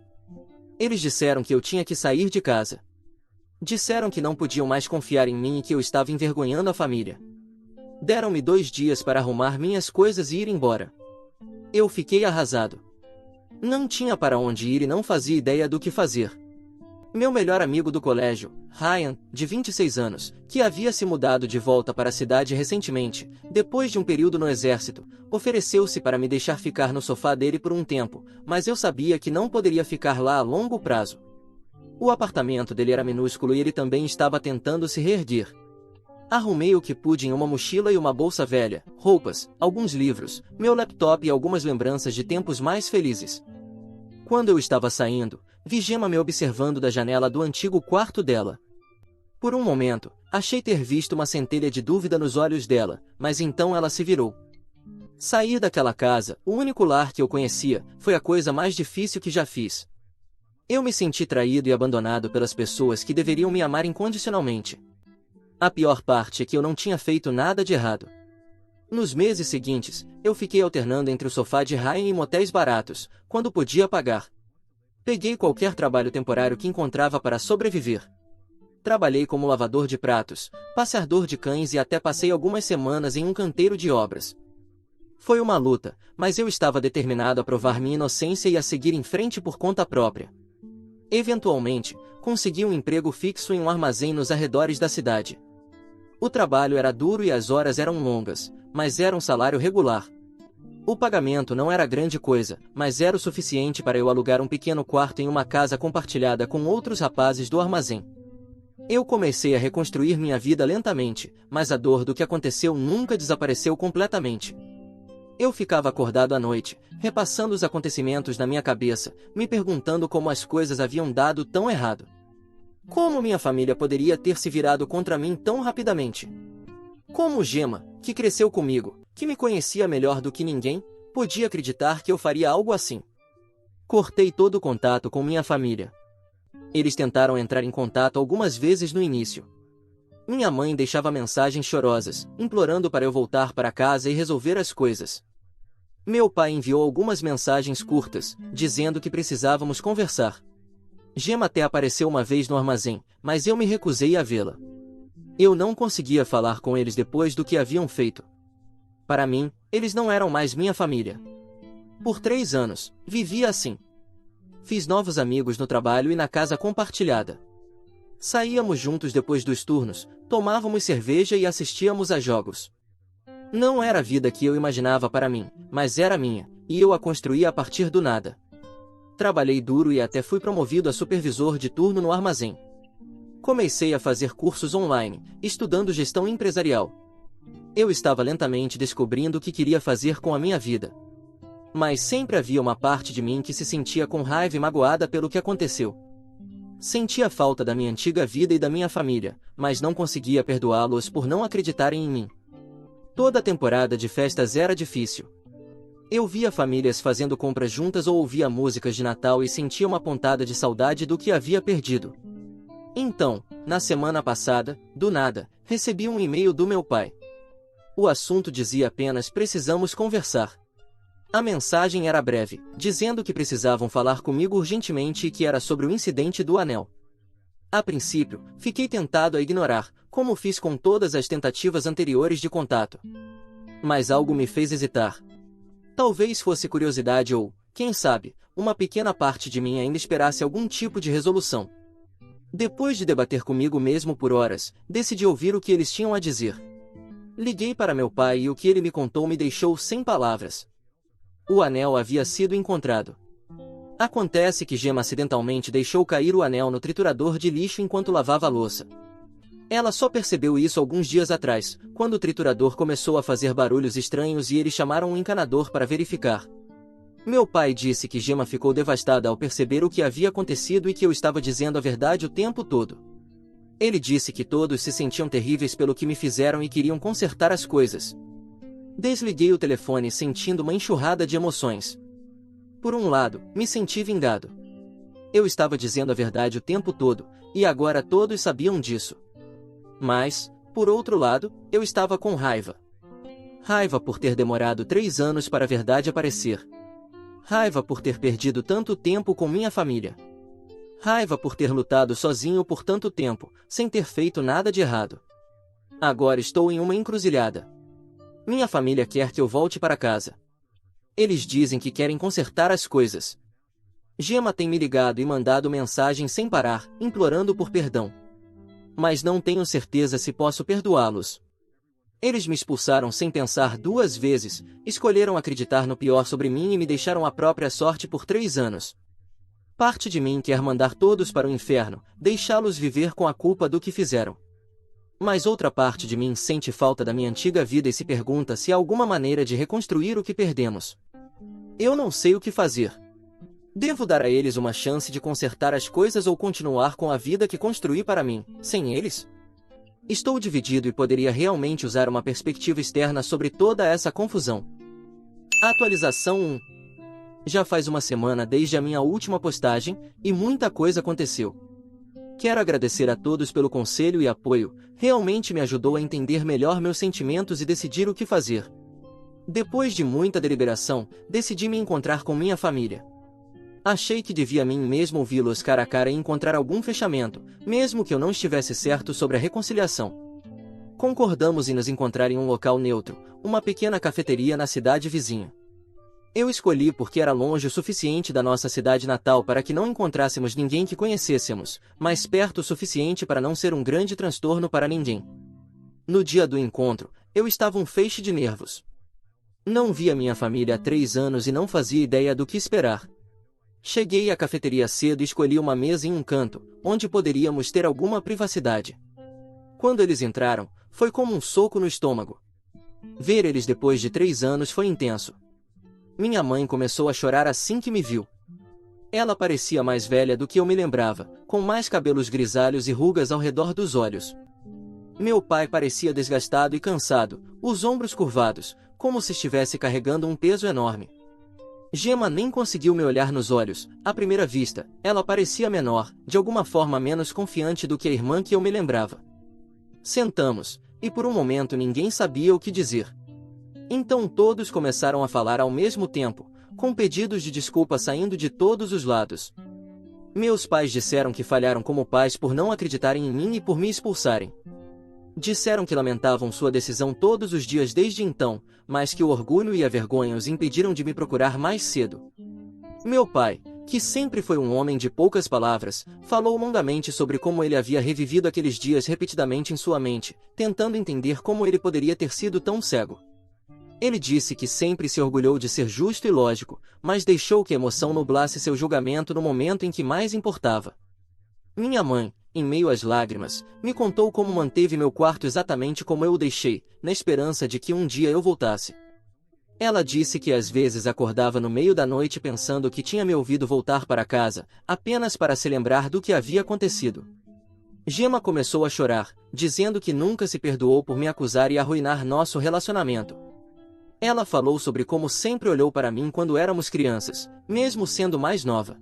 Eles disseram que eu tinha que sair de casa. Disseram que não podiam mais confiar em mim e que eu estava envergonhando a família. Deram-me 2 dias para arrumar minhas coisas e ir embora. Eu fiquei arrasado. Não tinha para onde ir e não fazia ideia do que fazer. Meu melhor amigo do colégio, Ryan, de 26 anos, que havia se mudado de volta para a cidade recentemente, depois de um período no exército, ofereceu-se para me deixar ficar no sofá dele por um tempo, mas eu sabia que não poderia ficar lá a longo prazo. O apartamento dele era minúsculo e ele também estava tentando se reerguer. Arrumei o que pude em uma mochila e uma bolsa velha, roupas, alguns livros, meu laptop e algumas lembranças de tempos mais felizes. Quando eu estava saindo, vi Gemma me observando da janela do antigo quarto dela. Por um momento, achei ter visto uma centelha de dúvida nos olhos dela, mas então ela se virou. Sair daquela casa, o único lar que eu conhecia, foi a coisa mais difícil que já fiz. Eu me senti traído e abandonado pelas pessoas que deveriam me amar incondicionalmente. A pior parte é que eu não tinha feito nada de errado. Nos meses seguintes, eu fiquei alternando entre o sofá de Ryan e motéis baratos, quando podia pagar. Peguei qualquer trabalho temporário que encontrava para sobreviver. Trabalhei como lavador de pratos, passeador de cães e até passei algumas semanas em um canteiro de obras. Foi uma luta, mas eu estava determinado a provar minha inocência e a seguir em frente por conta própria. Eventualmente, consegui um emprego fixo em um armazém nos arredores da cidade. O trabalho era duro e as horas eram longas, mas era um salário regular. O pagamento não era grande coisa, mas era o suficiente para eu alugar um pequeno quarto em uma casa compartilhada com outros rapazes do armazém. Eu comecei a reconstruir minha vida lentamente, mas a dor do que aconteceu nunca desapareceu completamente. Eu ficava acordado à noite, repassando os acontecimentos na minha cabeça, me perguntando como as coisas haviam dado tão errado. Como minha família poderia ter se virado contra mim tão rapidamente? Como Gemma, que cresceu comigo, que me conhecia melhor do que ninguém, podia acreditar que eu faria algo assim? Cortei todo o contato com minha família. Eles tentaram entrar em contato algumas vezes no início. Minha mãe deixava mensagens chorosas, implorando para eu voltar para casa e resolver as coisas. Meu pai enviou algumas mensagens curtas, dizendo que precisávamos conversar. Gemma até apareceu uma vez no armazém, mas eu me recusei a vê-la. Eu não conseguia falar com eles depois do que haviam feito. Para mim, eles não eram mais minha família. Por 3 anos, vivia assim. Fiz novos amigos no trabalho e na casa compartilhada. Saíamos juntos depois dos turnos, tomávamos cerveja e assistíamos a jogos. Não era a vida que eu imaginava para mim, mas era minha, e eu a construía a partir do nada. Trabalhei duro e até fui promovido a supervisor de turno no armazém. Comecei a fazer cursos online, estudando gestão empresarial. Eu estava lentamente descobrindo o que queria fazer com a minha vida. Mas sempre havia uma parte de mim que se sentia com raiva e magoada pelo que aconteceu. Sentia falta da minha antiga vida e da minha família, mas não conseguia perdoá-los por não acreditarem em mim. Toda a temporada de festas era difícil. Eu via famílias fazendo compras juntas ou ouvia músicas de Natal e sentia uma pontada de saudade do que havia perdido. Então, na semana passada, do nada, recebi um e-mail do meu pai. O assunto dizia apenas "precisamos conversar". A mensagem era breve, dizendo que precisavam falar comigo urgentemente e que era sobre o incidente do anel. A princípio, fiquei tentado a ignorar, como fiz com todas as tentativas anteriores de contato. Mas algo me fez hesitar. Talvez fosse curiosidade ou, quem sabe, uma pequena parte de mim ainda esperasse algum tipo de resolução. Depois de debater comigo mesmo por horas, decidi ouvir o que eles tinham a dizer. Liguei para meu pai e o que ele me contou me deixou sem palavras. O anel havia sido encontrado. Acontece que Gemma acidentalmente deixou cair o anel no triturador de lixo enquanto lavava a louça. Ela só percebeu isso alguns dias atrás, quando o triturador começou a fazer barulhos estranhos e eles chamaram um encanador para verificar. Meu pai disse que Gemma ficou devastada ao perceber o que havia acontecido e que eu estava dizendo a verdade o tempo todo. Ele disse que todos se sentiam terríveis pelo que me fizeram e queriam consertar as coisas. Desliguei o telefone sentindo uma enxurrada de emoções. Por um lado, me senti vingado. Eu estava dizendo a verdade o tempo todo, e agora todos sabiam disso. Mas, por outro lado, eu estava com raiva. Raiva por ter demorado 3 anos para a verdade aparecer. Raiva por ter perdido tanto tempo com minha família. Raiva por ter lutado sozinho por tanto tempo, sem ter feito nada de errado. Agora estou em uma encruzilhada. Minha família quer que eu volte para casa. Eles dizem que querem consertar as coisas. Gemma tem me ligado e mandado mensagens sem parar, implorando por perdão. Mas não tenho certeza se posso perdoá-los. Eles me expulsaram sem pensar 2 vezes, escolheram acreditar no pior sobre mim e me deixaram à própria sorte por 3 anos. Parte de mim quer mandar todos para o inferno, deixá-los viver com a culpa do que fizeram. Mas outra parte de mim sente falta da minha antiga vida e se pergunta se há alguma maneira de reconstruir o que perdemos. Eu não sei o que fazer. Devo dar a eles uma chance de consertar as coisas ou continuar com a vida que construí para mim, sem eles? Estou dividido e poderia realmente usar uma perspectiva externa sobre toda essa confusão. Atualização 1. Já faz uma semana desde a minha última postagem, e muita coisa aconteceu. Quero agradecer a todos pelo conselho e apoio, realmente me ajudou a entender melhor meus sentimentos e decidir o que fazer. Depois de muita deliberação, decidi me encontrar com minha família. Achei que devia a mim mesmo ouvi-los cara a cara e encontrar algum fechamento, mesmo que eu não estivesse certo sobre a reconciliação. Concordamos em nos encontrar em um local neutro, uma pequena cafeteria na cidade vizinha. Eu escolhi porque era longe o suficiente da nossa cidade natal para que não encontrássemos ninguém que conhecêssemos, mas perto o suficiente para não ser um grande transtorno para ninguém. No dia do encontro, eu estava um feixe de nervos. Não via minha família há 3 anos e não fazia ideia do que esperar. Cheguei à cafeteria cedo e escolhi uma mesa em um canto, onde poderíamos ter alguma privacidade. Quando eles entraram, foi como um soco no estômago. Ver eles depois de 3 anos foi intenso. Minha mãe começou a chorar assim que me viu. Ela parecia mais velha do que eu me lembrava, com mais cabelos grisalhos e rugas ao redor dos olhos. Meu pai parecia desgastado e cansado, os ombros curvados, como se estivesse carregando um peso enorme. Gemma nem conseguiu me olhar nos olhos. À primeira vista, ela parecia menor, de alguma forma menos confiante do que a irmã que eu me lembrava. Sentamos, e por um momento ninguém sabia o que dizer. Então todos começaram a falar ao mesmo tempo, com pedidos de desculpa saindo de todos os lados. Meus pais disseram que falharam como pais por não acreditarem em mim e por me expulsarem. Disseram que lamentavam sua decisão todos os dias desde então, mas que o orgulho e a vergonha os impediram de me procurar mais cedo. Meu pai, que sempre foi um homem de poucas palavras, falou longamente sobre como ele havia revivido aqueles dias repetidamente em sua mente, tentando entender como ele poderia ter sido tão cego. Ele disse que sempre se orgulhou de ser justo e lógico, mas deixou que a emoção nublasse seu julgamento no momento em que mais importava. Minha mãe, em meio às lágrimas, me contou como manteve meu quarto exatamente como eu o deixei, na esperança de que um dia eu voltasse. Ela disse que às vezes acordava no meio da noite pensando que tinha me ouvido voltar para casa, apenas para se lembrar do que havia acontecido. Gemma começou a chorar, dizendo que nunca se perdoou por me acusar e arruinar nosso relacionamento. Ela falou sobre como sempre olhou para mim quando éramos crianças, mesmo sendo mais nova.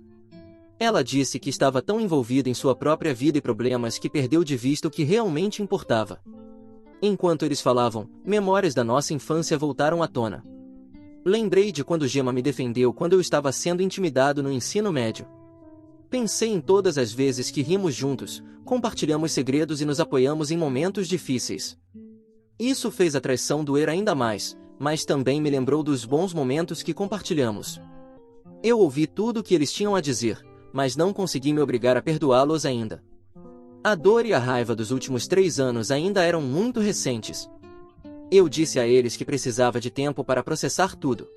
Ela disse que estava tão envolvida em sua própria vida e problemas que perdeu de vista o que realmente importava. Enquanto eles falavam, memórias da nossa infância voltaram à tona. Lembrei de quando Gemma me defendeu quando eu estava sendo intimidado no ensino médio. Pensei em todas as vezes que rimos juntos, compartilhamos segredos e nos apoiamos em momentos difíceis. Isso fez a traição doer ainda mais, mas também me lembrou dos bons momentos que compartilhamos. Eu ouvi tudo o que eles tinham a dizer, mas não consegui me obrigar a perdoá-los ainda. A dor e a raiva dos últimos 3 anos ainda eram muito recentes. Eu disse a eles que precisava de tempo para processar tudo.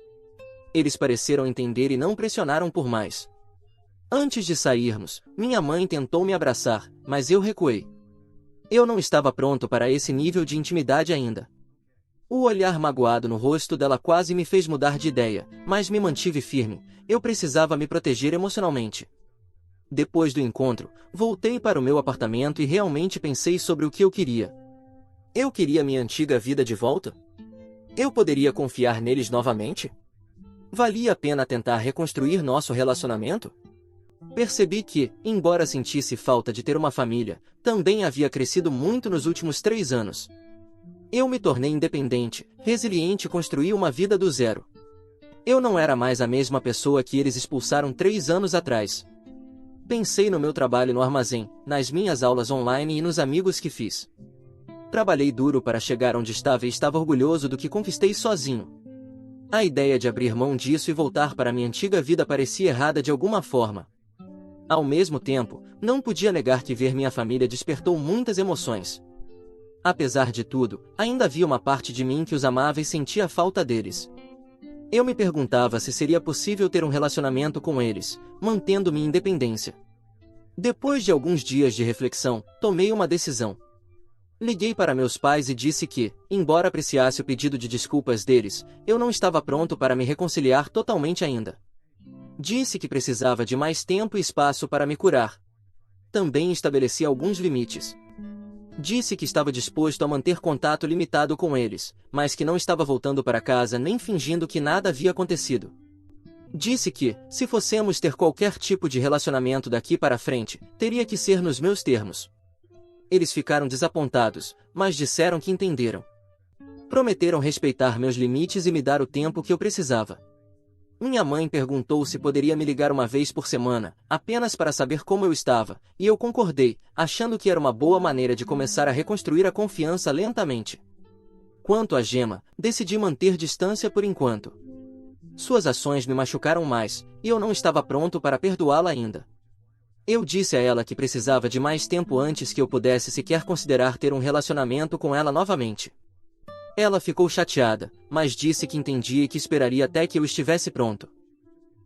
Eles pareceram entender e não pressionaram por mais. Antes de sairmos, minha mãe tentou me abraçar, mas eu recuei. Eu não estava pronto para esse nível de intimidade ainda. O olhar magoado no rosto dela quase me fez mudar de ideia, mas me mantive firme. Eu precisava me proteger emocionalmente. Depois do encontro, voltei para o meu apartamento e realmente pensei sobre o que eu queria. Eu queria minha antiga vida de volta? Eu poderia confiar neles novamente? Valia a pena tentar reconstruir nosso relacionamento? Percebi que, embora sentisse falta de ter uma família, também havia crescido muito nos últimos 3 anos. Eu me tornei independente, resiliente e construí uma vida do zero. Eu não era mais a mesma pessoa que eles expulsaram 3 anos atrás. Pensei no meu trabalho no armazém, nas minhas aulas online e nos amigos que fiz. Trabalhei duro para chegar onde estava e estava orgulhoso do que conquistei sozinho. A ideia de abrir mão disso e voltar para minha antiga vida parecia errada de alguma forma. Ao mesmo tempo, não podia negar que ver minha família despertou muitas emoções. Apesar de tudo, ainda havia uma parte de mim que os amava e sentia falta deles. Eu me perguntava se seria possível ter um relacionamento com eles, mantendo minha independência. Depois de alguns dias de reflexão, tomei uma decisão. Liguei para meus pais e disse que, embora apreciasse o pedido de desculpas deles, eu não estava pronto para me reconciliar totalmente ainda. Disse que precisava de mais tempo e espaço para me curar. Também estabeleci alguns limites. Disse que estava disposto a manter contato limitado com eles, mas que não estava voltando para casa nem fingindo que nada havia acontecido. Disse que, se fossemos ter qualquer tipo de relacionamento daqui para frente, teria que ser nos meus termos. Eles ficaram desapontados, mas disseram que entenderam. Prometeram respeitar meus limites e me dar o tempo que eu precisava. Minha mãe perguntou se poderia me ligar uma vez por semana, apenas para saber como eu estava, e eu concordei, achando que era uma boa maneira de começar a reconstruir a confiança lentamente. Quanto a Gemma, decidi manter distância por enquanto. Suas ações me machucaram mais, e eu não estava pronto para perdoá-la ainda. Eu disse a ela que precisava de mais tempo antes que eu pudesse sequer considerar ter um relacionamento com ela novamente. Ela ficou chateada, mas disse que entendia e que esperaria até que eu estivesse pronto.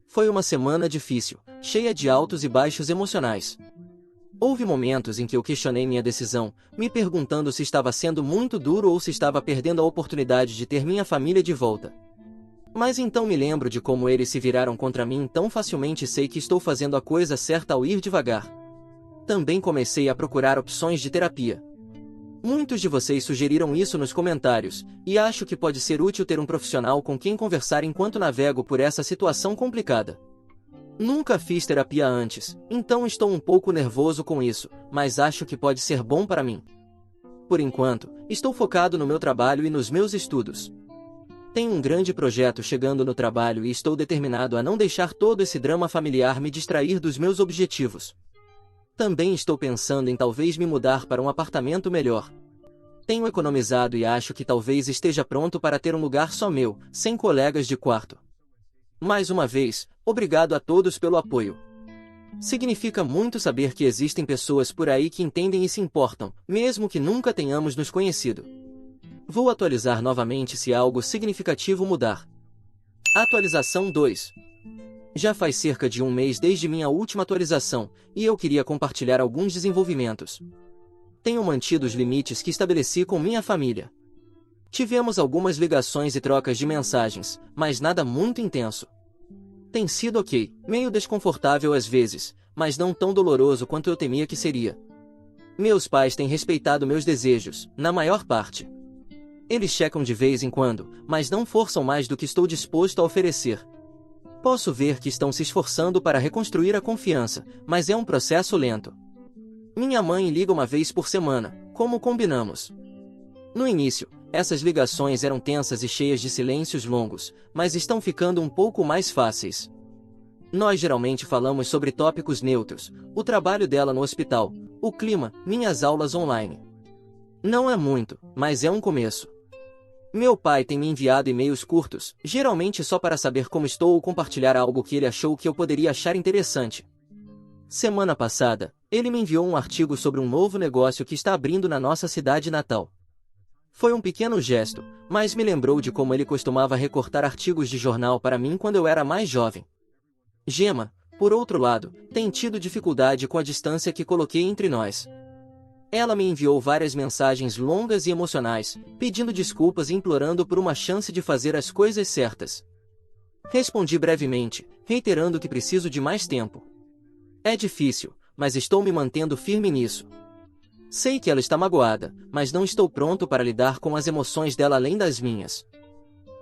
Foi uma semana difícil, cheia de altos e baixos emocionais. Houve momentos em que eu questionei minha decisão, me perguntando se estava sendo muito duro ou se estava perdendo a oportunidade de ter minha família de volta. Mas então me lembro de como eles se viraram contra mim tão facilmente e sei que estou fazendo a coisa certa ao ir devagar. Também comecei a procurar opções de terapia. Muitos de vocês sugeriram isso nos comentários, e acho que pode ser útil ter um profissional com quem conversar enquanto navego por essa situação complicada. Nunca fiz terapia antes, então estou um pouco nervoso com isso, mas acho que pode ser bom para mim. Por enquanto, estou focado no meu trabalho e nos meus estudos. Tenho um grande projeto chegando no trabalho e estou determinado a não deixar todo esse drama familiar me distrair dos meus objetivos. Também estou pensando em talvez me mudar para um apartamento melhor. Tenho economizado e acho que talvez esteja pronto para ter um lugar só meu, sem colegas de quarto. Mais uma vez, obrigado a todos pelo apoio. Significa muito saber que existem pessoas por aí que entendem e se importam, mesmo que nunca tenhamos nos conhecido. Vou atualizar novamente se algo significativo mudar. Atualização 2. Já faz cerca de um mês desde minha última atualização, e eu queria compartilhar alguns desenvolvimentos. Tenho mantido os limites que estabeleci com minha família. Tivemos algumas ligações e trocas de mensagens, mas nada muito intenso. Tem sido ok, meio desconfortável às vezes, mas não tão doloroso quanto eu temia que seria. Meus pais têm respeitado meus desejos, na maior parte. Eles checam de vez em quando, mas não forçam mais do que estou disposto a oferecer. Posso ver que estão se esforçando para reconstruir a confiança, mas é um processo lento. Minha mãe liga uma vez por semana, como combinamos. No início, essas ligações eram tensas e cheias de silêncios longos, mas estão ficando um pouco mais fáceis. Nós geralmente falamos sobre tópicos neutros, o trabalho dela no hospital, o clima, minhas aulas online. Não é muito, mas é um começo. Meu pai tem me enviado e-mails curtos, geralmente só para saber como estou ou compartilhar algo que ele achou que eu poderia achar interessante. Semana passada, ele me enviou um artigo sobre um novo negócio que está abrindo na nossa cidade natal. Foi um pequeno gesto, mas me lembrou de como ele costumava recortar artigos de jornal para mim quando eu era mais jovem. Gemma, por outro lado, tem tido dificuldade com a distância que coloquei entre nós. Ela me enviou várias mensagens longas e emocionais, pedindo desculpas e implorando por uma chance de fazer as coisas certas. Respondi brevemente, reiterando que preciso de mais tempo. É difícil, mas estou me mantendo firme nisso. Sei que ela está magoada, mas não estou pronto para lidar com as emoções dela além das minhas.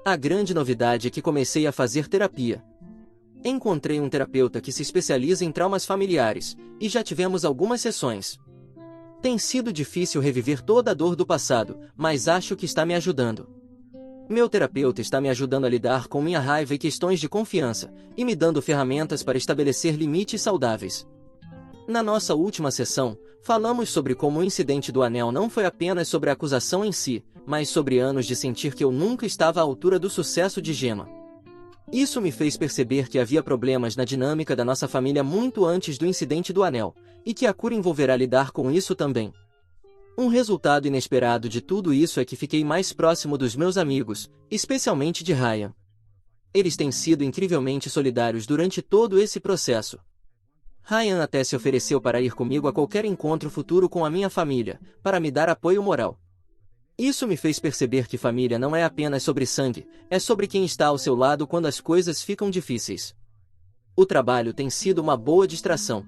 A grande novidade é que comecei a fazer terapia. Encontrei um terapeuta que se especializa em traumas familiares, e já tivemos algumas sessões. Tem sido difícil reviver toda a dor do passado, mas acho que está me ajudando. Meu terapeuta está me ajudando a lidar com minha raiva e questões de confiança, e me dando ferramentas para estabelecer limites saudáveis. Na nossa última sessão, falamos sobre como o incidente do anel não foi apenas sobre a acusação em si, mas sobre anos de sentir que eu nunca estava à altura do sucesso de Gemma. Isso me fez perceber que havia problemas na dinâmica da nossa família muito antes do incidente do anel, e que a cura envolverá lidar com isso também. Um resultado inesperado de tudo isso é que fiquei mais próximo dos meus amigos, especialmente de Ryan. Eles têm sido incrivelmente solidários durante todo esse processo. Ryan até se ofereceu para ir comigo a qualquer encontro futuro com a minha família, para me dar apoio moral. Isso me fez perceber que família não é apenas sobre sangue, é sobre quem está ao seu lado quando as coisas ficam difíceis. O trabalho tem sido uma boa distração.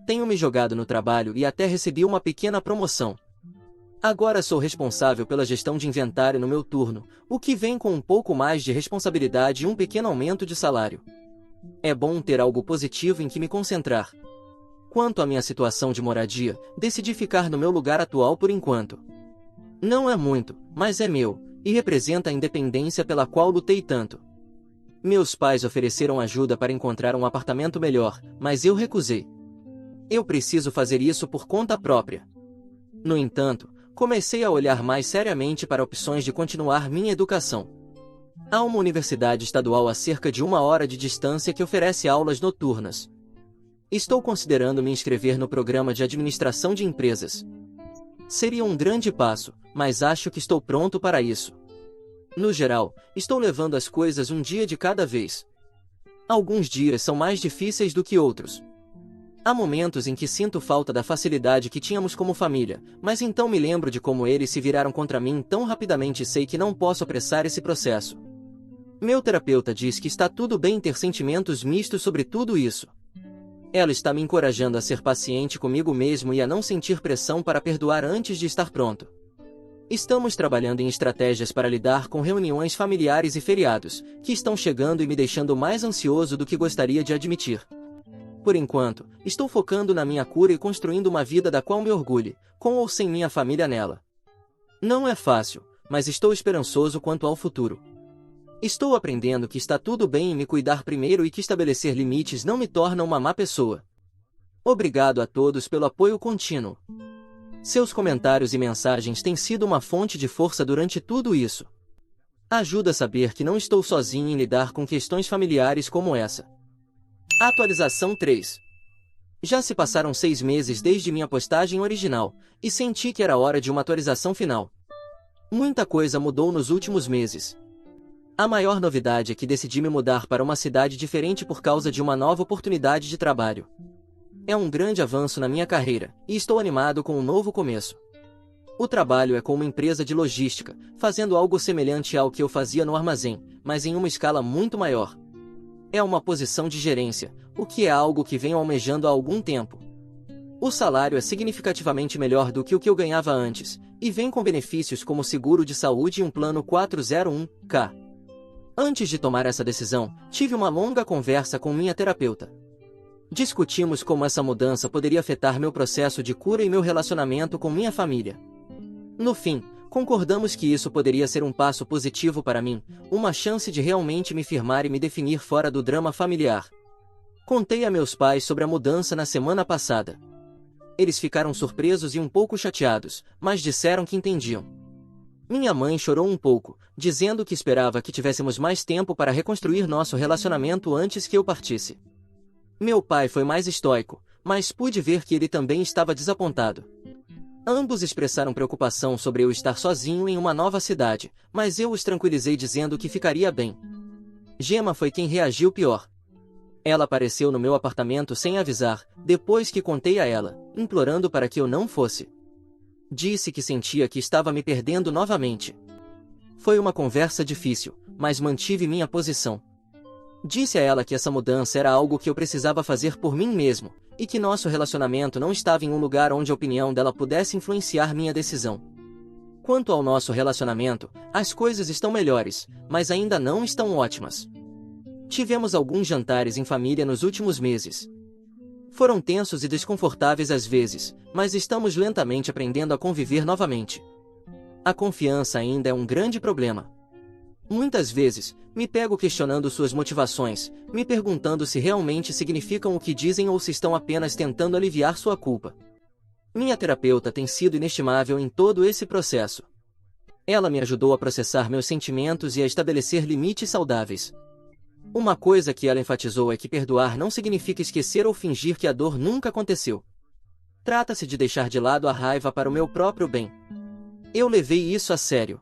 Tenho me jogado no trabalho e até recebi uma pequena promoção. Agora sou responsável pela gestão de inventário no meu turno, o que vem com um pouco mais de responsabilidade e um pequeno aumento de salário. É bom ter algo positivo em que me concentrar. Quanto à minha situação de moradia, decidi ficar no meu lugar atual por enquanto. Não é muito, mas é meu, e representa a independência pela qual lutei tanto. Meus pais ofereceram ajuda para encontrar um apartamento melhor, mas eu recusei. Eu preciso fazer isso por conta própria. No entanto, comecei a olhar mais seriamente para opções de continuar minha educação. Há uma universidade estadual a cerca de 1 hora de distância que oferece aulas noturnas. Estou considerando me inscrever no programa de administração de empresas. Seria um grande passo, mas acho que estou pronto para isso. No geral, estou levando as coisas um dia de cada vez. Alguns dias são mais difíceis do que outros. Há momentos em que sinto falta da facilidade que tínhamos como família, mas então me lembro de como eles se viraram contra mim tão rapidamente e sei que não posso apressar esse processo. Meu terapeuta diz que está tudo bem ter sentimentos mistos sobre tudo isso. Ela está me encorajando a ser paciente comigo mesmo e a não sentir pressão para perdoar antes de estar pronto. Estamos trabalhando em estratégias para lidar com reuniões familiares e feriados, que estão chegando e me deixando mais ansioso do que gostaria de admitir. Por enquanto, estou focando na minha cura e construindo uma vida da qual me orgulhe, com ou sem minha família nela. Não é fácil, mas estou esperançoso quanto ao futuro. Estou aprendendo que está tudo bem em me cuidar primeiro e que estabelecer limites não me torna uma má pessoa. Obrigado a todos pelo apoio contínuo. Seus comentários e mensagens têm sido uma fonte de força durante tudo isso. Ajuda a saber que não estou sozinho em lidar com questões familiares como essa. Atualização 3. Já se passaram 6 meses desde minha postagem original, e senti que era hora de uma atualização final. Muita coisa mudou nos últimos meses. A maior novidade é que decidi me mudar para uma cidade diferente por causa de uma nova oportunidade de trabalho. É um grande avanço na minha carreira, e estou animado com um novo começo. O trabalho é com uma empresa de logística, fazendo algo semelhante ao que eu fazia no armazém, mas em uma escala muito maior. É uma posição de gerência, o que é algo que venho almejando há algum tempo. O salário é significativamente melhor do que o que eu ganhava antes, e vem com benefícios como seguro de saúde e um plano 401k. Antes de tomar essa decisão, tive uma longa conversa com minha terapeuta. Discutimos como essa mudança poderia afetar meu processo de cura e meu relacionamento com minha família. No fim, concordamos que isso poderia ser um passo positivo para mim, uma chance de realmente me firmar e me definir fora do drama familiar. Contei a meus pais sobre a mudança na semana passada. Eles ficaram surpresos e um pouco chateados, mas disseram que entendiam. Minha mãe chorou um pouco, dizendo que esperava que tivéssemos mais tempo para reconstruir nosso relacionamento antes que eu partisse. Meu pai foi mais estoico, mas pude ver que ele também estava desapontado. Ambos expressaram preocupação sobre eu estar sozinho em uma nova cidade, mas eu os tranquilizei dizendo que ficaria bem. Gemma foi quem reagiu pior. Ela apareceu no meu apartamento sem avisar, depois que contei a ela, implorando para que eu não fosse. Disse que sentia que estava me perdendo novamente. Foi uma conversa difícil, mas mantive minha posição. Disse a ela que essa mudança era algo que eu precisava fazer por mim mesmo, e que nosso relacionamento não estava em um lugar onde a opinião dela pudesse influenciar minha decisão. Quanto ao nosso relacionamento, as coisas estão melhores, mas ainda não estão ótimas. Tivemos alguns jantares em família nos últimos meses. Foram tensos e desconfortáveis às vezes, mas estamos lentamente aprendendo a conviver novamente. A confiança ainda é um grande problema. Muitas vezes, me pego questionando suas motivações, me perguntando se realmente significam o que dizem ou se estão apenas tentando aliviar sua culpa. Minha terapeuta tem sido inestimável em todo esse processo. Ela me ajudou a processar meus sentimentos e a estabelecer limites saudáveis. Uma coisa que ela enfatizou é que perdoar não significa esquecer ou fingir que a dor nunca aconteceu. Trata-se de deixar de lado a raiva para o meu próprio bem. Eu levei isso a sério.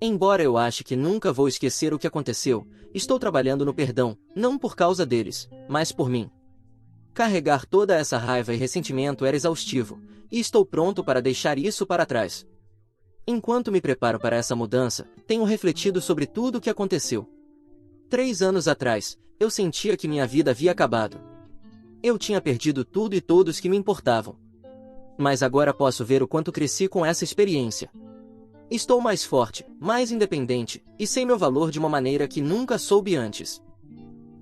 Embora eu ache que nunca vou esquecer o que aconteceu, estou trabalhando no perdão, não por causa deles, mas por mim. Carregar toda essa raiva e ressentimento era exaustivo, e estou pronto para deixar isso para trás. Enquanto me preparo para essa mudança, tenho refletido sobre tudo o que aconteceu. 3 anos atrás, eu sentia que minha vida havia acabado. Eu tinha perdido tudo e todos que me importavam. Mas agora posso ver o quanto cresci com essa experiência. Estou mais forte, mais independente, e sei meu valor de uma maneira que nunca soube antes.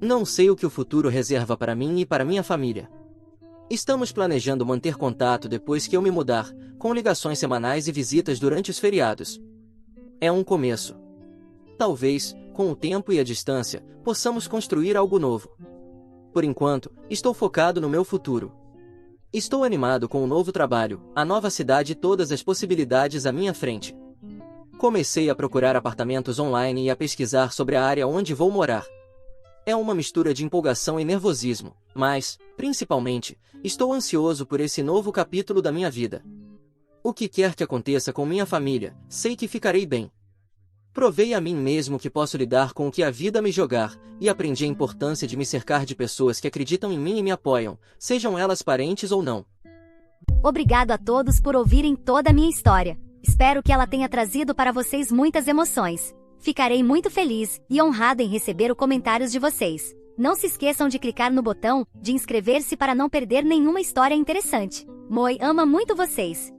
Não sei o que o futuro reserva para mim e para minha família. Estamos planejando manter contato depois que eu me mudar, com ligações semanais e visitas durante os feriados. É um começo. Talvez, com o tempo e a distância, possamos construir algo novo. Por enquanto, estou focado no meu futuro. Estou animado com o novo trabalho, a nova cidade e todas as possibilidades à minha frente. Comecei a procurar apartamentos online e a pesquisar sobre a área onde vou morar. É uma mistura de empolgação e nervosismo, mas, principalmente, estou ansioso por esse novo capítulo da minha vida. O que quer que aconteça com minha família, sei que ficarei bem. Provei a mim mesmo que posso lidar com o que a vida me jogar, e aprendi a importância de me cercar de pessoas que acreditam em mim e me apoiam, sejam elas parentes ou não. Obrigado a todos por ouvirem toda a minha história. Espero que ela tenha trazido para vocês muitas emoções. Ficarei muito feliz e honrado em receber os comentários de vocês. Não se esqueçam de clicar no botão de inscrever-se para não perder nenhuma história interessante. Moi ama muito vocês.